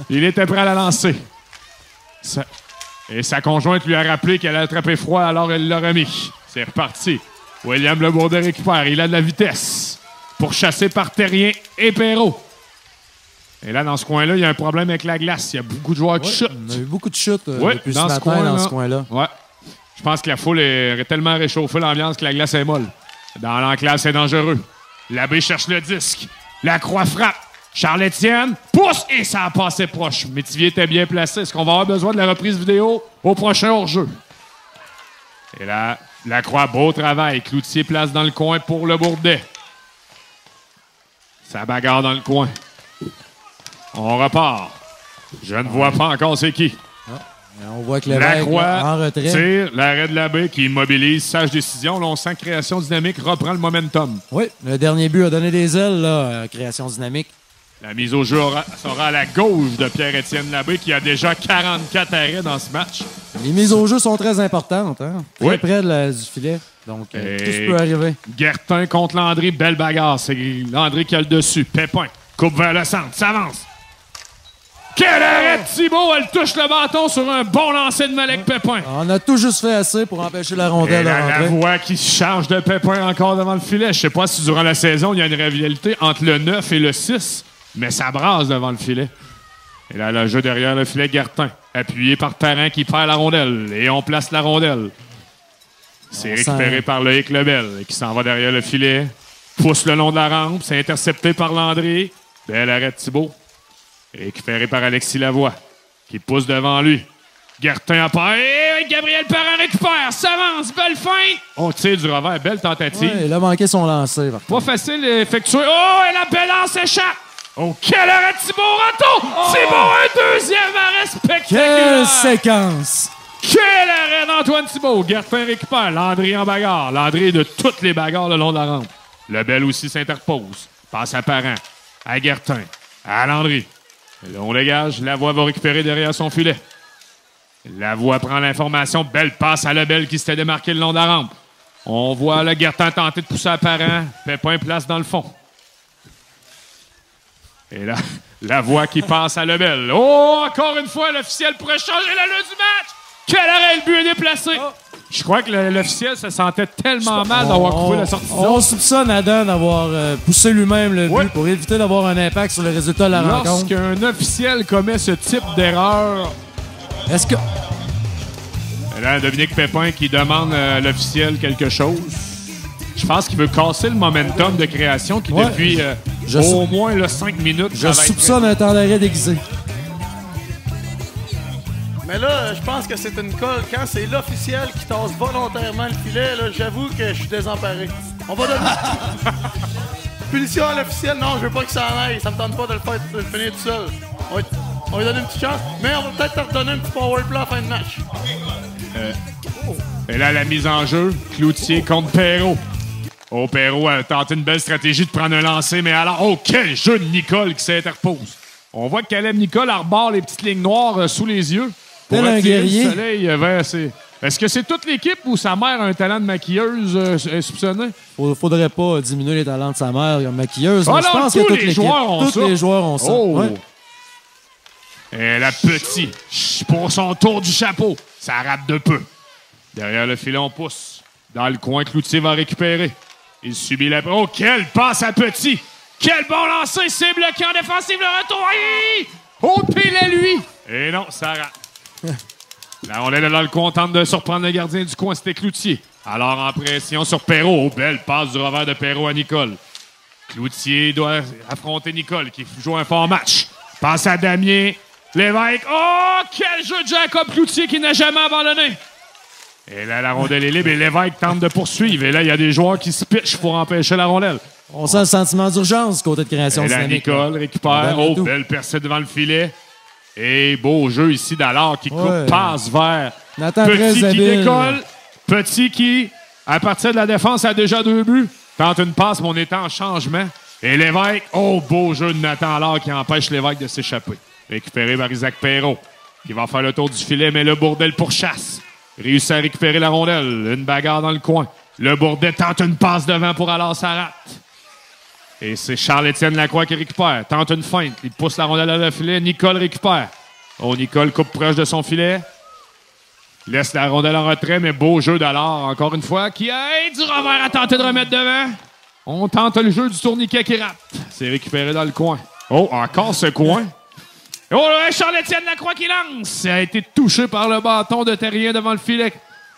Il était prêt à la lancer. Et sa conjointe lui a rappelé qu'elle a attrapé froid, alors elle l'a remis. C'est reparti. William Le Bourdet récupère. Il a de la vitesse. Pourchassé par Terrien et Perrault. Et là, dans ce coin-là, il y a un problème avec la glace. Il y a beaucoup de joueurs qui chutent. On a eu beaucoup de chutes Oui, depuis ce matin dans ce coin-là. Ouais. Je pense que la foule est tellement réchauffée, l'ambiance, que la glace est molle. Dans l'enclave, c'est dangereux. L'abbé cherche le disque. Lacroix frappe. Charles-Étienne pousse et ça a passé proche. Métivier était bien placé. Est-ce qu'on va avoir besoin de la reprise vidéo au prochain hors-jeu? Et là, Lacroix, beau travail. Cloutier place dans le coin pour le Bourdet. Ça bagarre dans le coin. On repart. Je ne vois pas encore c'est qui. On voit que Lévesque en retrait. Tire, l'arrêt de l'abbé qui immobilise, sage décision. Là, on sent que Création Dynamique reprend le momentum. Oui, le dernier but a donné des ailes, là, Création Dynamique. La mise au jeu sera à la gauche de Pierre-Étienne Labbé qui a déjà 44 arrêts dans ce match. Les mises au jeu sont très importantes, hein? Très près du filet. Donc, tout peut arriver. Guertin contre Landry, belle bagarre. C'est Landry qui a le dessus. Pépin, coupe vers le centre, s'avance. Quel arrêt de Thibault! Elle touche le bâton sur un bon lancer de Malek Pépin. On a tout juste fait assez pour empêcher la rondelle de rentrer. La voix qui se charge de Pépin encore devant le filet. Je sais pas si durant la saison, il y a une rivalité entre le 9 et le 6, mais ça brasse devant le filet. Et là, le jeu derrière le filet, Guertin, appuyé par Parent qui perd la rondelle. Et on place la rondelle. C'est récupéré par Loïc Lebel qui s'en va derrière le filet. Pousse le long de la rampe. C'est intercepté par Landry. Bel arrêt de Thibault. Récupéré par Alexis Lavoie, qui pousse devant lui. Guertin à part. Et Gabriel Parent récupère. S'avance. Belle feinte. On tire du revers. Belle tentative. Ouais, il a manqué son lancer. Pas facile à effectuer. Oh, et la belle lance échappe. Oh, quel arrêt de Thibault Rato. Thibault, un deuxième arrêt spectaculaire. Quelle séquence. Quel arrêt d'Antoine Thibault. Guertin récupère. Landry en bagarre. Landry de toutes les bagarres le long de la rampe. Lebel aussi s'interpose. Passe à Parent. À Guertin. À Landry. Là, on dégage. Lavoie va récupérer derrière son filet. Lavoie prend l'information. Belle passe à Lebel qui s'était démarqué le long de la rampe. On voit le Guertin tenter de pousser à Parent. Pépin place dans le fond. Et là, Lavoie qui passe à Lebel. Oh, encore une fois, l'officiel pourrait changer l'allure du match. Quel arrêt, le but est déplacé. Je crois que l'officiel se sentait tellement mal d'avoir coupé la sortie de zone. On soupçonne Adam d'avoir poussé lui-même le but pour éviter d'avoir un impact sur le résultat de la rencontre. Lorsqu'un officiel commet ce type d'erreur... Est-ce que... Et là, Dominique Pépin qui demande à l'officiel quelque chose. Je pense qu'il veut casser le momentum de Création qui, depuis au moins 5 minutes... Je soupçonne un temps d'arrêt déguisé. Mais là, je pense que c'est une colle. Quand c'est l'officiel qui tasse volontairement le filet, là, j'avoue que je suis désemparé. On va donner... Punition à l'officiel, non, je veux pas qu'il s'en aille. Ça me tente pas de le finir tout seul. On va lui donner une petite chance, mais on va peut-être leur donner un petit power play à la fin de match. Et là, la mise en jeu, Cloutier contre Perrault. Oh, Perrault a tenté une belle stratégie de prendre un lancer, mais alors, oh, quel jeu de Nicole qui s'interpose. On voit que Caleb Nicole arbore les petites lignes noires sous les yeux. Pour un guerrier. Le soleil vers ses... Est-ce que c'est toute l'équipe ou sa mère a un talent de maquilleuse soupçonné? Faudrait pas diminuer les talents de sa mère comme maquilleuse, mais non, je pense que tous les joueurs ont ça. Oh. Ouais. Et la petite, pour son tour du chapeau, ça rate de peu. Derrière le filet, on pousse. Dans le coin, Cloutier va récupérer. Il subit la... Oh, quelle passe à Petit! Quel bon lancer! C'est bloqué en défensive, le retour! Aïe! Oh, pile à lui! Et non, ça rate. Là, on est dans le coin, tente de surprendre le gardien du coin, c'était Cloutier. Alors, en pression sur Perrault. Oh, belle passe du revers de Perrault à Nicole. Cloutier doit affronter Nicole, qui joue un fort match. Passe à Damien. Lévesque. Oh, quel jeu de Jacob Cloutier qui n'a jamais abandonné. Et là, la rondelle est libre et Lévesque tente de poursuivre. Et là, il y a des joueurs qui se pitchent pour empêcher la rondelle. On sent le sentiment d'urgence côté de Création Dynamique. Et là, Nicole récupère. Oh, belle percée devant le filet. Et beau jeu ici d'Allard qui coupe, passe vers Nathan Petit qui décolle. Petit qui, à partir de la défense, a déjà 2 buts. Tente une passe, mais on est en changement. Et Lévesque, oh, beau jeu de Nathan Allard qui empêche Lévesque de s'échapper. Récupéré par Isaac Perrault, qui va faire le tour du filet, mais le Bourdet pourchasse. Réussit à récupérer la rondelle. Une bagarre dans le coin. Le Bourdet tente une passe devant pour Allard, ça rate. Et c'est Charles-Étienne Lacroix qui récupère. Tente une feinte. Il pousse la rondelle à le filet. Nicole récupère. Oh, Nicole coupe proche de son filet. Laisse la rondelle en retrait, mais beau jeu d'Allard, encore une fois, qui a du revers à tenter de remettre devant. On tente le jeu du tourniquet qui rate. C'est récupéré dans le coin. Oh, encore ce coin. Oh, Charles-Étienne Lacroix qui lance. Ça a été touché par le bâton de Terrien devant le filet.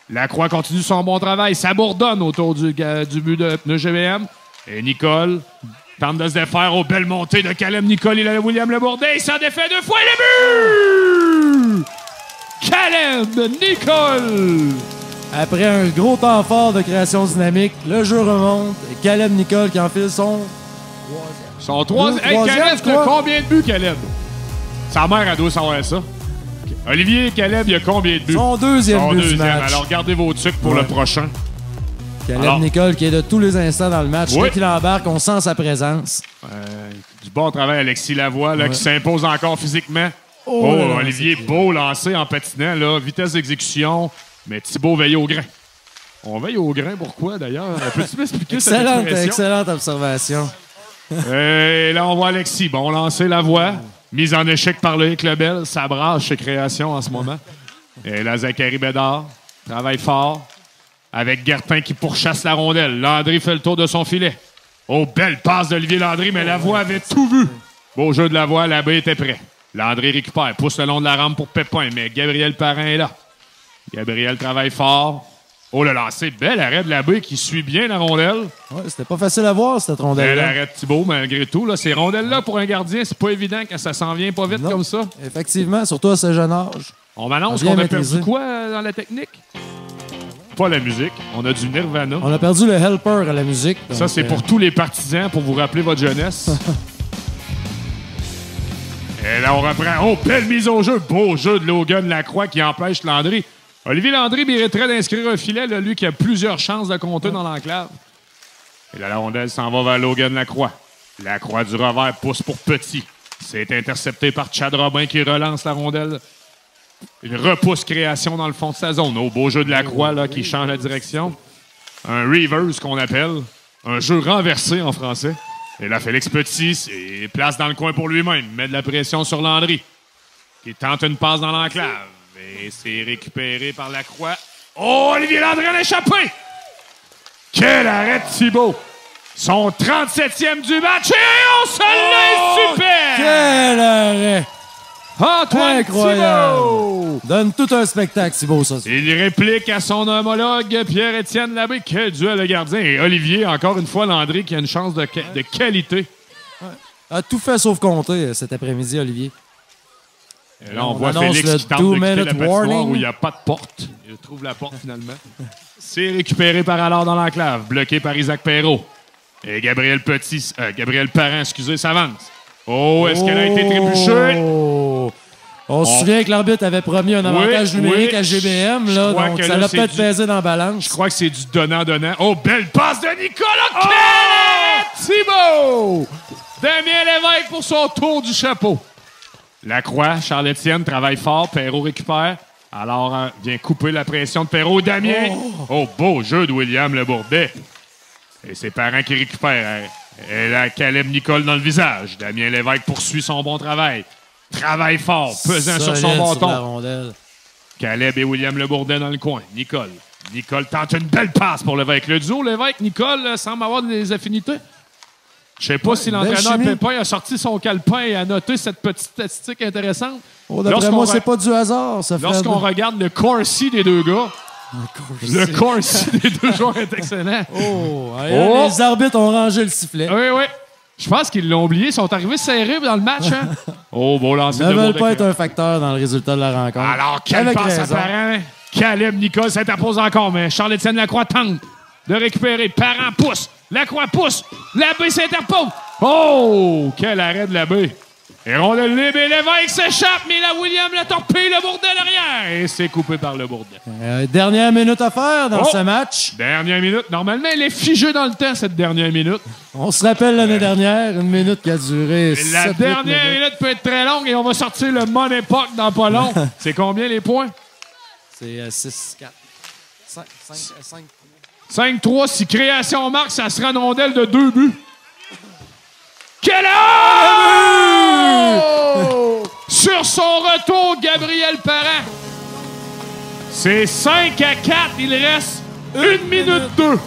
Lacroix continue son bon travail. Ça bourdonne autour du but de pneu GBM. Et Nicole Tente de se défaire aux belles montées de Caleb Nicole et William Le Bourdet. Il s'en défait 2 fois le but! Caleb Nicole! Après un gros temps fort de création dynamique, le jeu remonte et Caleb Nicole qui enfile son... Son troisième. Hey, troisième, Caleb, je t'as crois. combien de buts, Caleb? Sa mère, elle doit savoir ça. Olivier, Caleb, il a combien de buts? Son deuxième Son but du deuxième. match. Alors, gardez vos trucs pour Ouais. le prochain. Caleb Alors- Nicole qui est de tous les instants dans le match. Oui. Dès qu'il embarque, on sent sa présence. Du bon travail, Alexis Lavoie, là, Ouais. qui s'impose encore physiquement. Oh, là, Olivier, beau lancé en patinant, là, vitesse d'exécution, mais Thibaut veille au grain. On veille au grain, pourquoi d'ailleurs? Peux-tu m'expliquer cette expression? Excellente observation. Et là, on voit Alexis. Bon lancé Lavoie. Mise en échec par Loïc Lebel. Ça brasse chez Création en ce moment. Et là, Zachary Bédard travaille fort avec Gertin qui pourchasse la rondelle. Landry fait le tour de son filet. Oh, belle passe d'Olivier Landry, mais Lavoie avait tout vu. Beau jeu de Lavoie, Labbé était prêt. Landry récupère, pousse le long de la rampe pour Pépin, mais Gabriel Parent est là. Gabriel travaille fort. Oh, le lancer, bel arrêt de Labbé qui suit bien la rondelle. Ouais, c'était pas facile à voir, cette Bel rondelle-là. arrêt de Thibaut, malgré tout. Là, ces rondelles-là, pour un gardien, c'est pas évident quand ça s'en vient pas vite Non. comme ça. Effectivement, surtout à ce jeune âge. On m'annonce Bien qu'on a maîtrisé. perdu quoi dans la technique? Pas la musique. On a du Nirvana. On a perdu le helper à la musique. Ça, donc, c'est pour tous les partisans, pour vous rappeler votre jeunesse. Et là, on reprend. Oh, belle mise au jeu. Beau jeu de Logan Lacroix qui empêche Landry. Olivier Landry mériterait d'inscrire un filet, là, lui qui a plusieurs chances de compter dans l'enclave. Et là, la rondelle s'en va vers Logan Lacroix. Lacroix du revers pousse pour Petit. C'est intercepté par Chad Robin qui relance la rondelle. Une repousse création dans le fond de sa zone. Au beau jeu de Lacroix là, qui change la direction. Un reverse qu'on appelle. Un jeu renversé en français. Et là, Félix Petit c'est place dans le coin pour lui-même. Met de la pression sur Landry. Qui tente une passe dans l'enclave. Et c'est récupéré par Lacroix. Oh, Olivier Landry a échappé! Quel arrêt de Thibaut! Son 37e du match et on se l'est super! Quel arrêt! Antoine Incroyable! Thibaut! Donne tout un spectacle, c'est beau, ça. Il réplique à son homologue Pierre-Étienne Labbé. Quel duel de gardien! Et Olivier, encore une fois, Landry qui a une chance de qualité. A tout fait sauf compter cet après-midi, Olivier. Et là, on On voit annonce Félix le qui tente de quitter la 2-minute patinoire warning. où il n'y a pas de porte. Il trouve la porte finalement. C'est récupéré par Allard dans l'enclave, bloqué par Isaac Perrault. Et Gabriel Parent, excusez, s'avance. Oh, est-ce qu'elle a été trébuchée? Oh! On se souvient que l'arbitre avait promis un avantage numérique à GBM, Je là, crois donc que ça là, l'a c'est peut-être du- pesé dans la balance. Je crois que c'est du donnant-donnant. Oh, belle passe de Nicolas! Quel Thibault! Damien Lévesque pour son tour du chapeau. Lacroix, Charles-Étienne travaille fort. Perrault récupère. Alors, vient couper la pression de Perrault. Damien. Oh, beau jeu de William Le Bourdet. Et ses parents qui récupèrent. Et là, Caleb Nicole dans le visage. Damien Lévesque poursuit son bon travail. Travaille fort, pesant sur son Solide la bâton. rondelle. Caleb et William Le Bourdet dans le coin. Nicole. Nicole tente une belle passe pour Lévesque. Le duo Lévesque-Nicole semble avoir des affinités. Je sais pas si belle l'entraîneur chimie. Pépin a sorti son calepin et a noté cette petite statistique intéressante. Oh, d'après Lorsqu'on moi, re- c'est pas du hasard, ça, Fred. Lorsqu'on regarde le Corsi des deux gars, le Corsi des deux joueurs est excellent. Oh, Oh! les arbitres ont rangé le sifflet. Oui, oui. Je pense qu'ils l'ont oublié. Ils sont arrivés serrés dans le match. Hein? Oh, beau lancer Ils ne de veulent Bourdet. pas être un facteur dans le résultat de la rencontre. Alors, quelle Avec passe raison. apparent. Caleb Nicole s'interpose encore, mais Charles-Étienne Lacroix tente de récupérer. Parent pousse. Lacroix pousse. Labbé s'interpose. Oh! Quel arrêt de Labbé. Et rondelle libre et Lévesque s'échappe, mais là, William l'a torpillé, le Bourdet derrière. Et c'est coupé par le Bourdet. Dernière minute à faire dans Oh! ce match. Dernière minute. Normalement, elle est figée dans le temps, cette dernière minute. On se rappelle l'année dernière, une minute qui a duré La 7-8 dernière minutes. minute peut être très longue et on va sortir le Money Puck dans pas long. C'est combien les points? C'est 6-4. 5. 5-3, si création marque, ça sera une rondelle de 2 buts. Quel heure! Sur son retour, Gabriel Parent. C'est 5-4. Il reste 1 minute 2.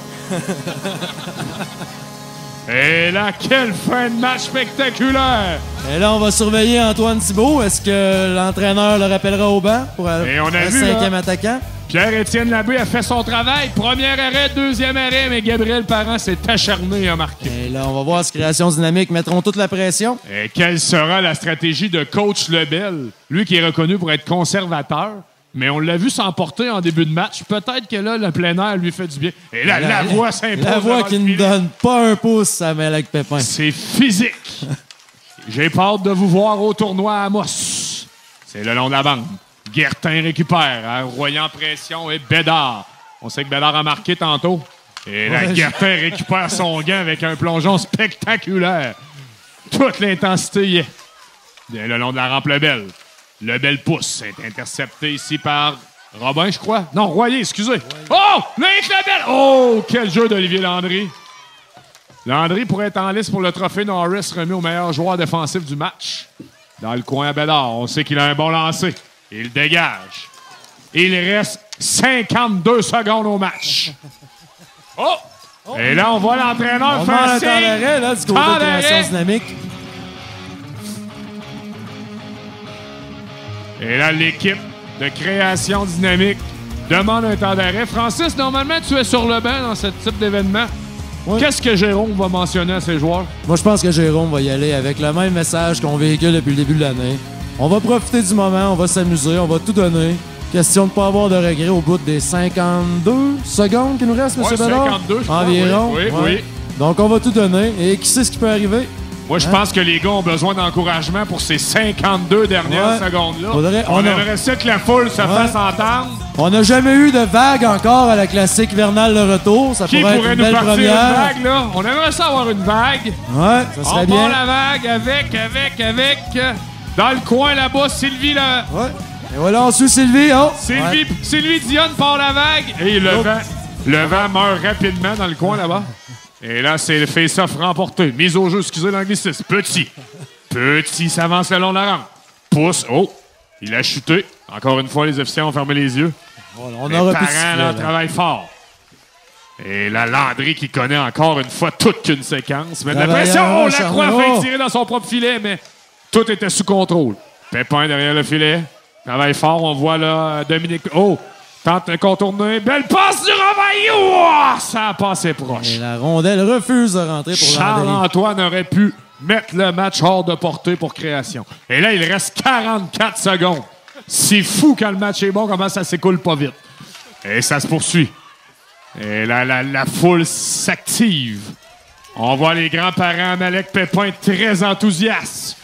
Et là, quelle fin de match spectaculaire! Et là, on va surveiller Antoine Thibault. Est-ce que l'entraîneur le rappellera au banc pour Et on a un vu, cinquième attaquant? Pierre-Étienne Labbé a fait son travail. Premier arrêt, deuxième arrêt, mais Gabriel Parent s'est acharné à marquer. Et là, on va voir si Création Dynamique mettront toute la pression. Et quelle sera la stratégie de coach Lebel? Lui qui est reconnu pour être conservateur, mais on l'a vu s'emporter en début de match. Peut-être que là, le plein air lui fait du bien. Et là, la voix s'impose. La voix devant qui le ne filet. donne pas un pouce, ça mêle avec Pépin. C'est physique. J'ai hâte de vous voir au tournoi à Amos. C'est le long de la bande. Guertin récupère, envoyant pression et Bédard. On sait que Bédard a marqué tantôt. Et là, Guertin récupère son gant avec un plongeon spectaculaire. Toute l'intensité y est. Et le long de la rampe Lebel. Lebel pousse. Est intercepté ici par Robin, je crois. Non, Royer, excusez. Oh! Nate Lebel! Oh! Quel jeu d'Olivier Landry. Landry pourrait être en liste pour le trophée Norris remis au meilleur joueur défensif du match. Dans le coin à Bédard, on sait qu'il a un bon lancer. Il dégage. Il reste 52 secondes au match. Oh! Et là, on voit l'entraîneur On faire demande un signe. temps d'arrêt, là, du côté Temps de Création d'arrêt. Dynamique. Et là, l'équipe de Création Dynamique demande un temps d'arrêt. Francis, normalement, tu es sur le banc dans ce type d'événement. Oui. Qu'est-ce que Jérôme va mentionner à ses joueurs? Moi, je pense que Jérôme va y aller avec le même message qu'on véhicule depuis le début de l'année. On va profiter du moment, on va s'amuser, on va tout donner. Question de ne pas avoir de regrets au bout des 52 secondes qu'il nous reste, M. Ouais, Bédard? 52, je crois. Environ. Oui, Ouais. oui. Donc, on va tout donner. Et qui sait ce qui peut arriver? Moi, je pense que les gars ont besoin d'encouragement pour ces 52 dernières Ouais. secondes-là. Faudrait- On on a- aimerait ça que la foule se fasse entendre. On n'a jamais eu de vague encore à la classique hivernale le retour. Ça Qui pourrait être pourrait une nous belle partir première. une vague, là? On aimerait ça avoir une vague. Ouais, ça On serait part bien. la vague avec. Dans le coin, là-bas, Sylvie, là. Ouais. Et voilà, on suit Sylvie. Oh. Ouais. Sylvie Dionne part la vague. Et le vent meurt rapidement dans le coin, là-bas. Et là, c'est le face-off remporté. Mise au jeu, excusez l'anglicisme. Petit s'avance le long de la rampe. Pousse. Oh, il a chuté. Encore une fois, les officiers ont fermé les yeux. Voilà, on Les aurait pu parents, siffler, là, là. travaillent fort. Et là, Landry qui connaît encore une fois toute qu'une séquence. Mais de la Travailleur, pression, la croix Charlot. fait tirer dans son propre filet, mais tout était sous contrôle. Pépin derrière le filet. Travaille fort, on voit là Dominique. Oh! Tente de contourner. Belle passe du Romaillot! Oh, ça a passé proche. Et la rondelle refuse de rentrer pour Landry. Charles-Antoine aurait pu mettre le match hors de portée pour Création. Et là, il reste 44 secondes. C'est fou quand le match est bon, comment ça s'écoule pas vite. Et ça se poursuit. Et là, la foule s'active. On voit les grands-parents Malek Pépin très enthousiastes.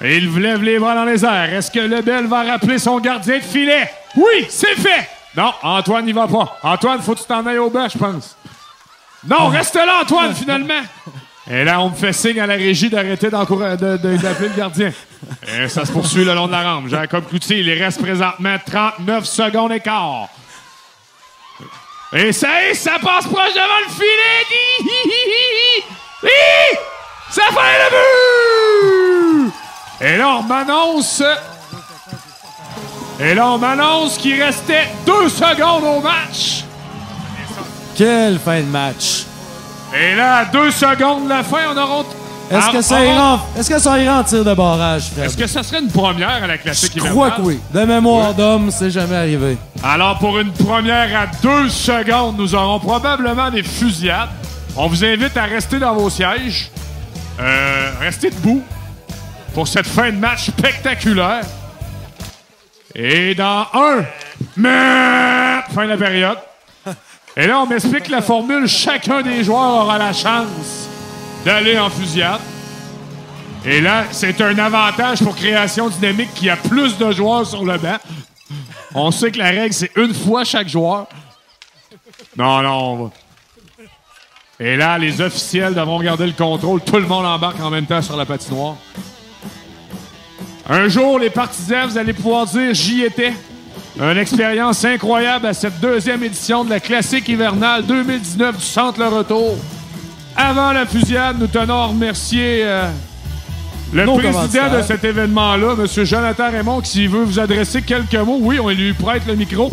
Et il lève les bras dans les airs. Est-ce que Lebel va rappeler son gardien de filet? Oui, c'est fait! Non, Antoine n'y va pas. Antoine, faut que tu t'en ailles au banc, je pense. Non, reste là, Antoine, finalement. Et là, on me fait signe à la régie d'arrêter d'appeler le gardien. Et ça se poursuit le long de la rampe. Jacob Cloutier, il reste présentement 39 secondes et quart. Et ça passe proche devant le filet. Ça fait le but! Et là, on m'annonce qu'il restait 2 secondes au match. Quelle fin de match. Et là, à 2 secondes de la fin, on aura... Est-ce que ça ira en tir de barrage, Fred? Est-ce que ça serait une première à la classique Je crois hivernale? que oui. De mémoire d'homme, c'est jamais arrivé. Alors, pour une première à 2 secondes, nous aurons probablement des fusillades. On vous invite à rester dans vos sièges. Restez debout pour cette fin de match spectaculaire. Et dans fin de la période. Et là, on m'explique la formule. Chacun des joueurs aura la chance d'aller en fusillade. Et là, c'est un avantage pour Création Dynamique qui a plus de joueurs sur le banc. On sait que la règle, c'est une fois chaque joueur. Non, on va. Et là, les officiels devront garder le contrôle. Tout le monde embarque en même temps sur la patinoire. Un jour, les partisans, vous allez pouvoir dire « J'y étais ». Une expérience incroyable à cette 2e édition de la classique hivernale 2019 du Centre Le Retour. Avant la fusillade, nous tenons à remercier le président de cet événement-là, M. Jonathan Raymond, qui veut vous adresser quelques mots. Oui, on lui prête le micro.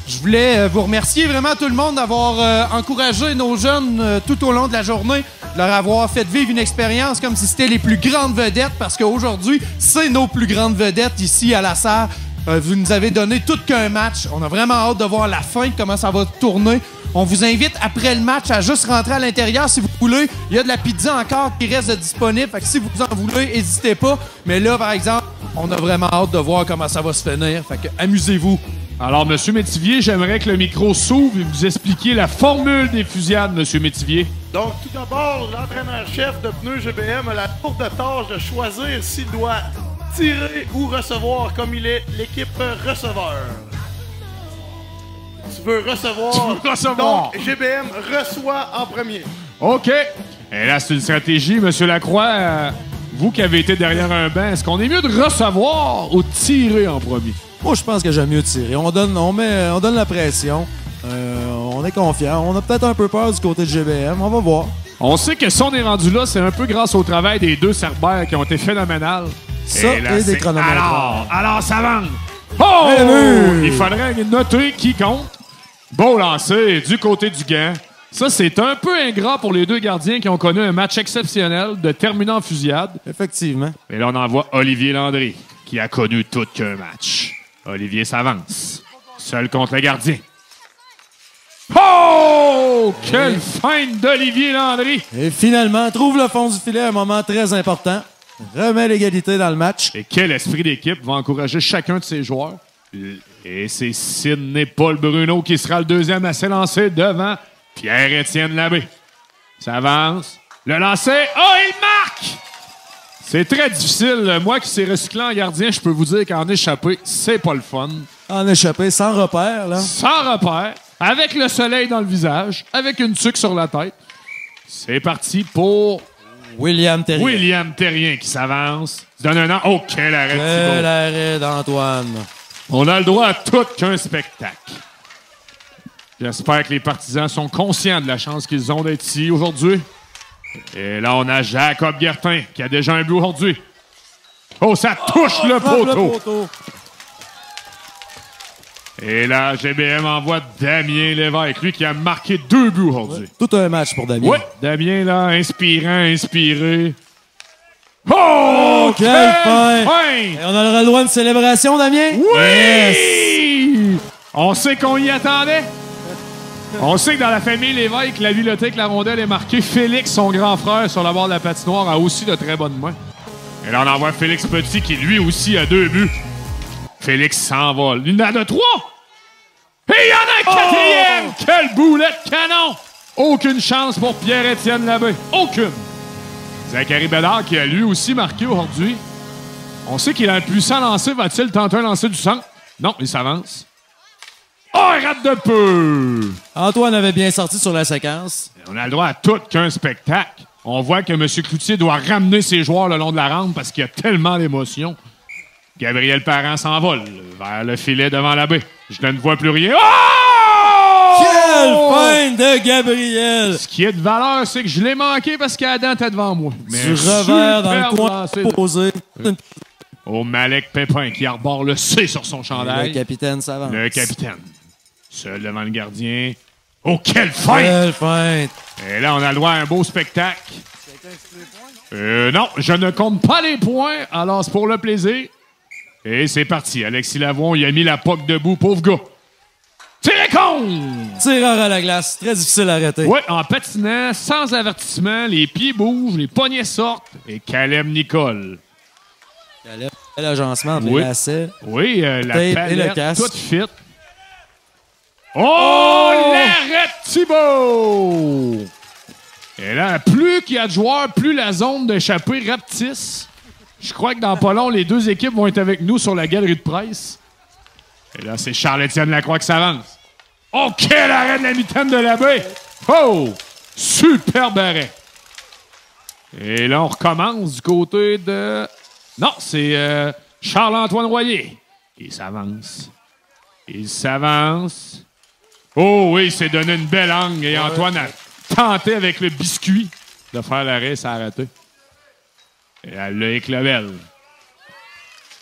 Je voulais vous remercier vraiment tout le monde d'avoir encouragé nos jeunes tout au long de la journée, de leur avoir fait vivre une expérience comme si c'était les plus grandes vedettes, parce qu'aujourd'hui, c'est nos plus grandes vedettes ici à la salle. Vous nous avez donné tout qu'un match. On a vraiment hâte de voir la fin, comment ça va tourner. On vous invite après le match à juste rentrer à l'intérieur si vous voulez. Il y a de la pizza encore qui reste disponible. Fait que si vous en voulez, n'hésitez pas. Mais là, par exemple, on a vraiment hâte de voir comment ça va se finir. Fait que amusez-vous. Alors, M. Métivier, j'aimerais que le micro s'ouvre et vous expliquiez la formule des fusillades, M. Métivier. Donc, tout d'abord, l'entraîneur-chef de pneus GBM a la lourde tâche de choisir s'il doit tirer ou recevoir comme il est l'équipe receveur. Tu veux recevoir. Tu veux recevoir. Donc, GBM reçoit en premier. OK. Et là, c'est une stratégie, M. Lacroix. Vous qui avez été derrière un banc, est-ce qu'on est mieux de recevoir ou de tirer en premier? Moi, je pense que j'aime mieux tirer. On donne la pression. On est confiant. On a peut-être un peu peur du côté de GBM. On va voir. On sait que si on est rendu là, c'est un peu grâce au travail des deux Cerbères qui ont été phénoménales. Ça et des chronomètres. Alors, ça vend. Oh! Il faudrait noter qui compte. Beau lancer du côté du gant. Ça, c'est un peu ingrat pour les deux gardiens qui ont connu un match exceptionnel de terminant en fusillade. Effectivement. Et là, on envoie Olivier Landry, qui a connu tout qu'un match. Olivier s'avance. Seul contre le gardien. Oh! Quelle feinte d'Olivier Landry! Et finalement, trouve le fond du filet, un moment très important. Remet l'égalité dans le match. Et quel esprit d'équipe va encourager chacun de ses joueurs. Et c'est Sidney Paul Bruno qui sera le deuxième à s'élancer devant Pierre-Étienne Labbé. Ça avance. Le lancer. Oh, il marque! C'est très difficile. Moi qui sais recycler en gardien, je peux vous dire qu'en échappé, c'est pas le fun. En échappé, sans repère, là. Sans repère, avec le soleil dans le visage, avec une tuque sur la tête. C'est parti pour William Terrien. William Terrien qui s'avance. Il donne un an. Oh, quel arrêt de Quel Thibault. arrêt d'Antoine. On a le droit à tout qu'un spectacle. J'espère que les partisans sont conscients de la chance qu'ils ont d'être ici aujourd'hui. Et là, on a Jacob Guertin qui a déjà un but aujourd'hui. Oh, ça touche le poteau. Et là, GBM envoie Damien Lévesque, lui qui a marqué 2 buts aujourd'hui. Tout un match pour Damien. Oui, Damien, là, inspiré. Oh, quelle fin! Ouais. Et on a le droit à une célébration, Damien? Oui! Yes! On sait qu'on y attendait. On sait que dans la famille Lévesque, la Bibliothèque La Rondelle est marquée. Félix, son grand frère, sur la barre de la patinoire, a aussi de très bonnes mains. Et là, on envoie Félix Petit, qui lui aussi a 2 buts. Félix s'envole. Il en a 3! Et il y en a un 4e! Quel boulet de canon! Aucune chance pour Pierre-Étienne Labbé. Aucune! Zachary Bédard, qui a lui aussi marqué aujourd'hui. On sait qu'il a un puissant lancer. Va-t-il tenter un lancer du centre? Non, il s'avance. Oh, il rate de peu! Antoine avait bien sorti sur la séquence. On a le droit à tout qu'un spectacle. On voit que M. Cloutier doit ramener ses joueurs le long de la rampe parce qu'il y a tellement d'émotions. Gabriel Parent s'envole vers le filet devant la baie. Je ne vois plus rien. Oh! Quelle fin de Gabriel! Ce qui est de valeur, c'est que je l'ai manqué parce qu'Adam était devant moi. Mais Du revers dans le superbe coin lancé opposé. au Malek Pépin qui arbore le C sur son Le chandail. capitaine s'avance. Le capitaine. Seul devant le gardien. Oh, quelle feinte! Quelle feinte! Et là, on a le droit à un beau spectacle. Non, je ne compte pas les points, alors c'est pour le plaisir. Et c'est parti. Alexis Lavoie, il a mis la poque debout, pauvre gars. Tirez contre! Tireur à la glace, très difficile à arrêter. Oui, en patinant, sans avertissement, les pieds bougent, les poignets sortent. Et Caleb Nicole. Caleb, l'agencement entre Oui. les lacets. Oui, la Tape et palette, le casque. tout fit. Oh, l'arrêt de Thibault! Et là, plus qu'il y a de joueurs, plus la zone d'échappée rapetisse. Je crois que dans pas long, les deux équipes vont être avec nous sur la galerie de presse. Et là, c'est Charles-Étienne Lacroix qui s'avance. Oh, quel arrêt de la mitaine de la baie! Oh! Superbe arrêt! Et là, on recommence du côté de... Non, c'est Charles-Antoine Royer. Il s'avance. Il s'avance. Oh oui, il s'est donné une belle angle et Antoine a tenté avec le biscuit de faire l'arrêt, ça a arrêté. Et là, Loïc Lebel.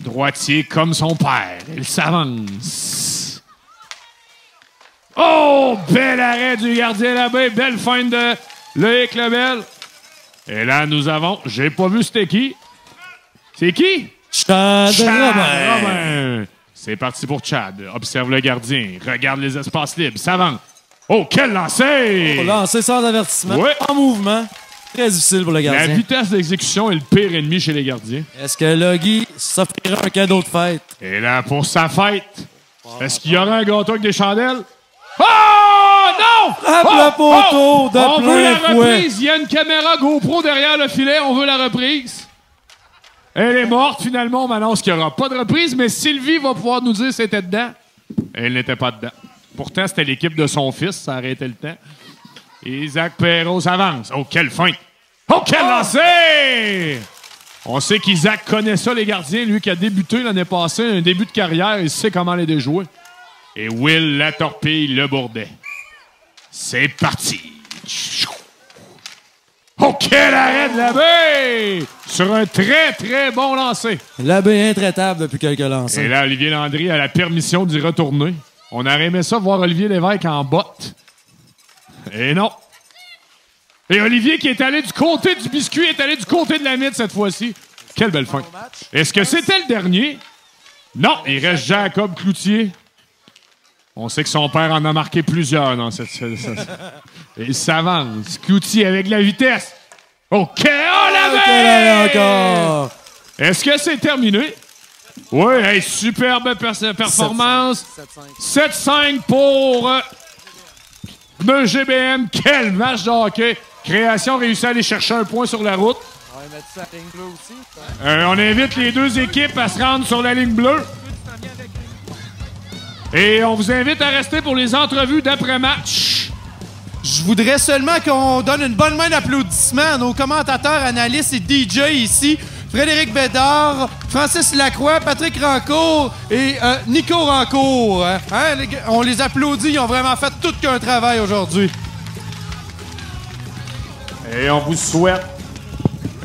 Droitier comme son père. Il s'avance. Oh! Bel arrêt du gardien Labbé. Belle fin de Loïc Lebel. Et là, nous avons... J'ai pas vu c'était qui. C'est qui? Chad Chad Robin. Robin. C'est parti pour Chad. Observe le gardien. Regarde les espaces libres. S'avance. Oh, quel lancer! Oh, lancé sans avertissement. Ouais. En mouvement. Très difficile pour le La gardien. vitesse d'exécution est le pire ennemi chez les gardiens. Est-ce que Logie s'offrira un cadeau de fête? Et là, pour sa fête, est-ce qu'il y aura un gâteau avec des chandelles? Oh, non! Frappe Oh, le poteau de on veut la plein fouet. reprise. Il y a une caméra GoPro derrière le filet. On veut la reprise. Elle est morte. Finalement, on m'annonce qu'il n'y aura pas de reprise, mais Sylvie va pouvoir nous dire si c'était dedans. Elle n'était pas dedans. Pourtant, c'était l'équipe de son fils. Ça arrêtait le temps. Et Zach Perros avance. Oh, quelle feinte! Oh, quel lancer! On sait qu'Isaac connaît ça, les gardiens. Lui qui a débuté l'année passée, un début de carrière, il sait comment les déjouer. Et Will la torpille le bourdet. C'est parti! Oh, quel arrêt de la baie! Sur un très, très bon lancer. L'abbé est intraitable depuis quelques Et lancers. là, Olivier Landry a la permission d'y retourner. On aurait aimé ça voir Olivier Lévesque en botte. Et non. Et Olivier qui est allé du côté du biscuit est allé du côté de la mythe cette fois-ci. Quelle belle fin. Est-ce que c'était le dernier? Non, il reste Jacob Cloutier. On sait que son père en a marqué plusieurs dans cette... Et il s'avance. Cloutier avec la vitesse. OK, oh la Allez, baie! encore! Est-ce que c'est terminé? Oui, hey, superbe performance. 7-5 pour Pneu GBM. Quel match de hockey. Création réussit à aller chercher un point sur la route. On va mettre ça à ligne bleue aussi. On invite les deux équipes à se rendre sur la ligne bleue. Et on vous invite à rester pour les entrevues d'après-match. Je voudrais seulement qu'on donne une bonne main d'applaudissements à nos commentateurs, analystes et DJ ici. Frédéric Bédard, Francis Lacroix, Patrick Rancourt et Nico Rancourt. Hein, on les applaudit, ils ont vraiment fait tout qu'un travail aujourd'hui. Et on vous souhaite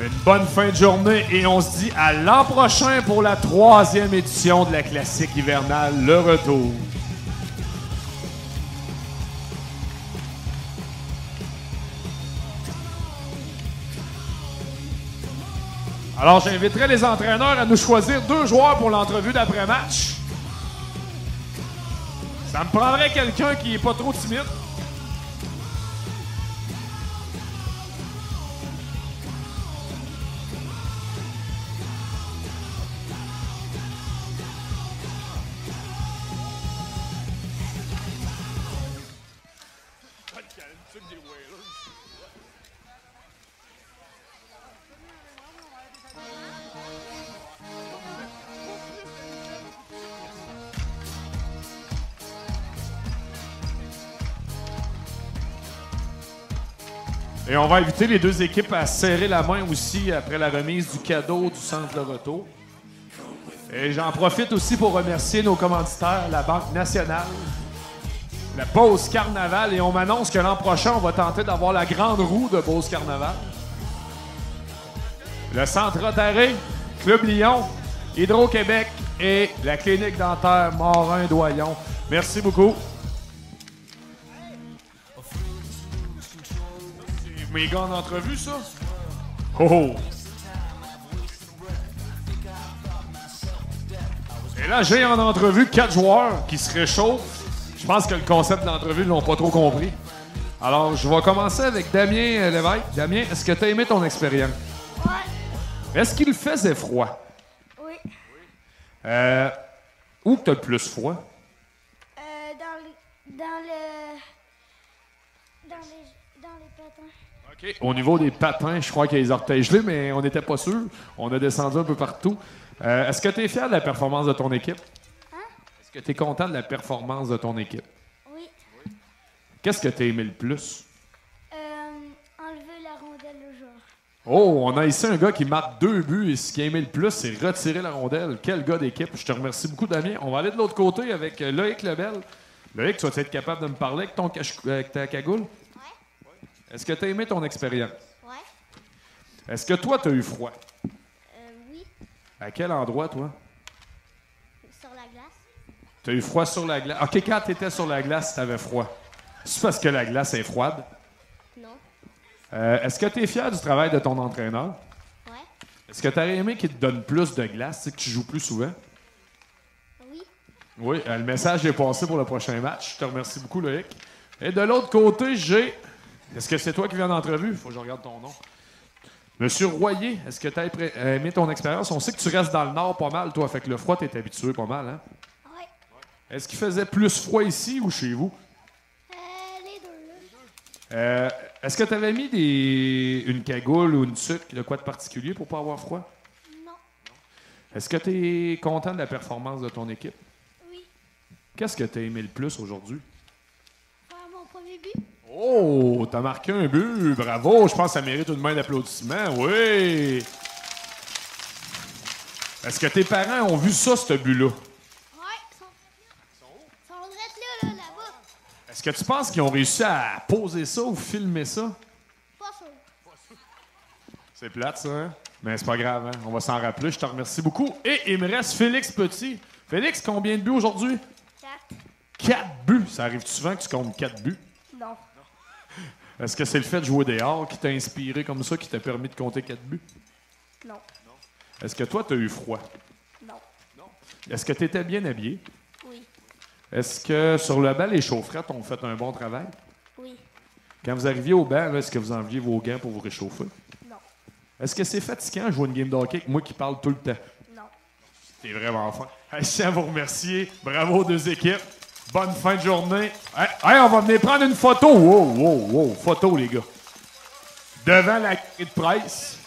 une bonne fin de journée et on se dit à l'an prochain pour la 3e édition de la classique hivernale, le retour. Alors, j'inviterai les entraîneurs à nous choisir 2 joueurs pour l'entrevue d'après-match. Ça me prendrait quelqu'un qui est pas trop timide. Et on va inviter les deux équipes à serrer la main aussi après la remise du cadeau du Centre Le Retour. Et j'en profite aussi pour remercier nos commanditaires, la Banque Nationale, la Beauce Carnaval, et on m'annonce que l'an prochain, on va tenter d'avoir la grande roue de Beauce Carnaval. Le Centre Rotaré, Club Lyon, Hydro-Québec et la Clinique dentaire Morin-Doyon. Merci beaucoup. Mes gars en entrevue, ça? Oh oh! Et là, j'ai en entrevue 4 joueurs qui se réchauffent. Je pense que le concept de l'entrevue, ils l'ont pas trop compris. Alors, je vais commencer avec Damien Lévesque. Damien, est-ce que tu as aimé ton expérience? Ouais. Est-ce qu'il faisait froid? Oui. Où tu as le plus froid? Dans les patins. OK. Au niveau des patins, je crois qu'il y a les orteils gelés, mais on n'était pas sûr. On a descendu un peu partout. Est-ce que tu es fier de la performance de ton équipe? Hein? Est-ce que tu es content de la performance de ton équipe? Oui. Qu'est-ce que tu as aimé le plus? Enlever la rondelle au joueur. Oh, on a ici un gars qui marque 2 buts et ce qu'il a aimé le plus, c'est retirer la rondelle. Quel gars d'équipe. Je te remercie beaucoup, Damien. On va aller de l'autre côté avec Loïc Lebel. Loïc, tu vas être capable de me parler avec ta cagoule? Est-ce que tu as aimé ton expérience? Ouais. Est-ce que toi, tu as eu froid? Oui. À quel endroit, toi? Sur la glace. Tu as eu froid sur la glace. OK, quand tu étais sur la glace, tu avais froid. C'est parce que la glace est froide? Non. Est-ce que tu es fier du travail de ton entraîneur? Ouais. Est-ce que tu aurais aimé qu'il te donne plus de glace, que tu joues plus souvent? Oui. Oui, le message est passé pour le prochain match. Je te remercie beaucoup, Loïc. Et de l'autre côté, j'ai... Est-ce que c'est toi qui viens d'entrevue? Faut que je regarde ton nom. Monsieur Royer, est-ce que tu as aimé ton expérience? On sait que tu restes dans le nord pas mal, toi. Fait que le froid, t'es habitué pas mal, hein? Ouais. Est-ce qu'il faisait plus froid ici ou chez vous? Les deux, là. Est-ce que tu avais mis une cagoule ou une tuque, de quoi de particulier pour pas avoir froid? Non. Est-ce que tu es content de la performance de ton équipe? Oui. Qu'est-ce que tu as aimé le plus aujourd'hui? Faire mon premier but. Oh, t'as marqué un but. Bravo. Je pense que ça mérite une main d'applaudissement. Oui. Est-ce que tes parents ont vu ça, ce but-là? Ouais, ils sont drette là-bas. Est-ce que tu penses qu'ils ont réussi à poser ça ou filmer ça? Pas sûr. C'est plate, ça, hein? Mais c'est pas grave, hein? On va s'en rappeler. Je te remercie beaucoup. Et il me reste Félix Petit. Félix, combien de buts aujourd'hui? 4. 4 buts. Ça arrive souvent que tu comptes 4 buts? Non. Est-ce que c'est le fait de jouer dehors qui t'a inspiré comme ça, qui t'a permis de compter 4 buts? Non. Est-ce que toi, t'as eu froid? Non. Est-ce que tu étais bien habillé? Oui. Est-ce que sur le banc, les chaufferettes ont fait un bon travail? Oui. Quand vous arriviez au banc, là, est-ce que vous enleviez vos gants pour vous réchauffer? Non. Est-ce que c'est fatigant de jouer une game de hockey avec moi qui parle tout le temps? Non. C'est vraiment fin. Hey, je tiens à vous remercier. Bravo aux deux équipes. Bonne fin de journée. Hey, on va venir prendre une photo. Wow, wow, wow. Photo, les gars. Devant la grille de presse.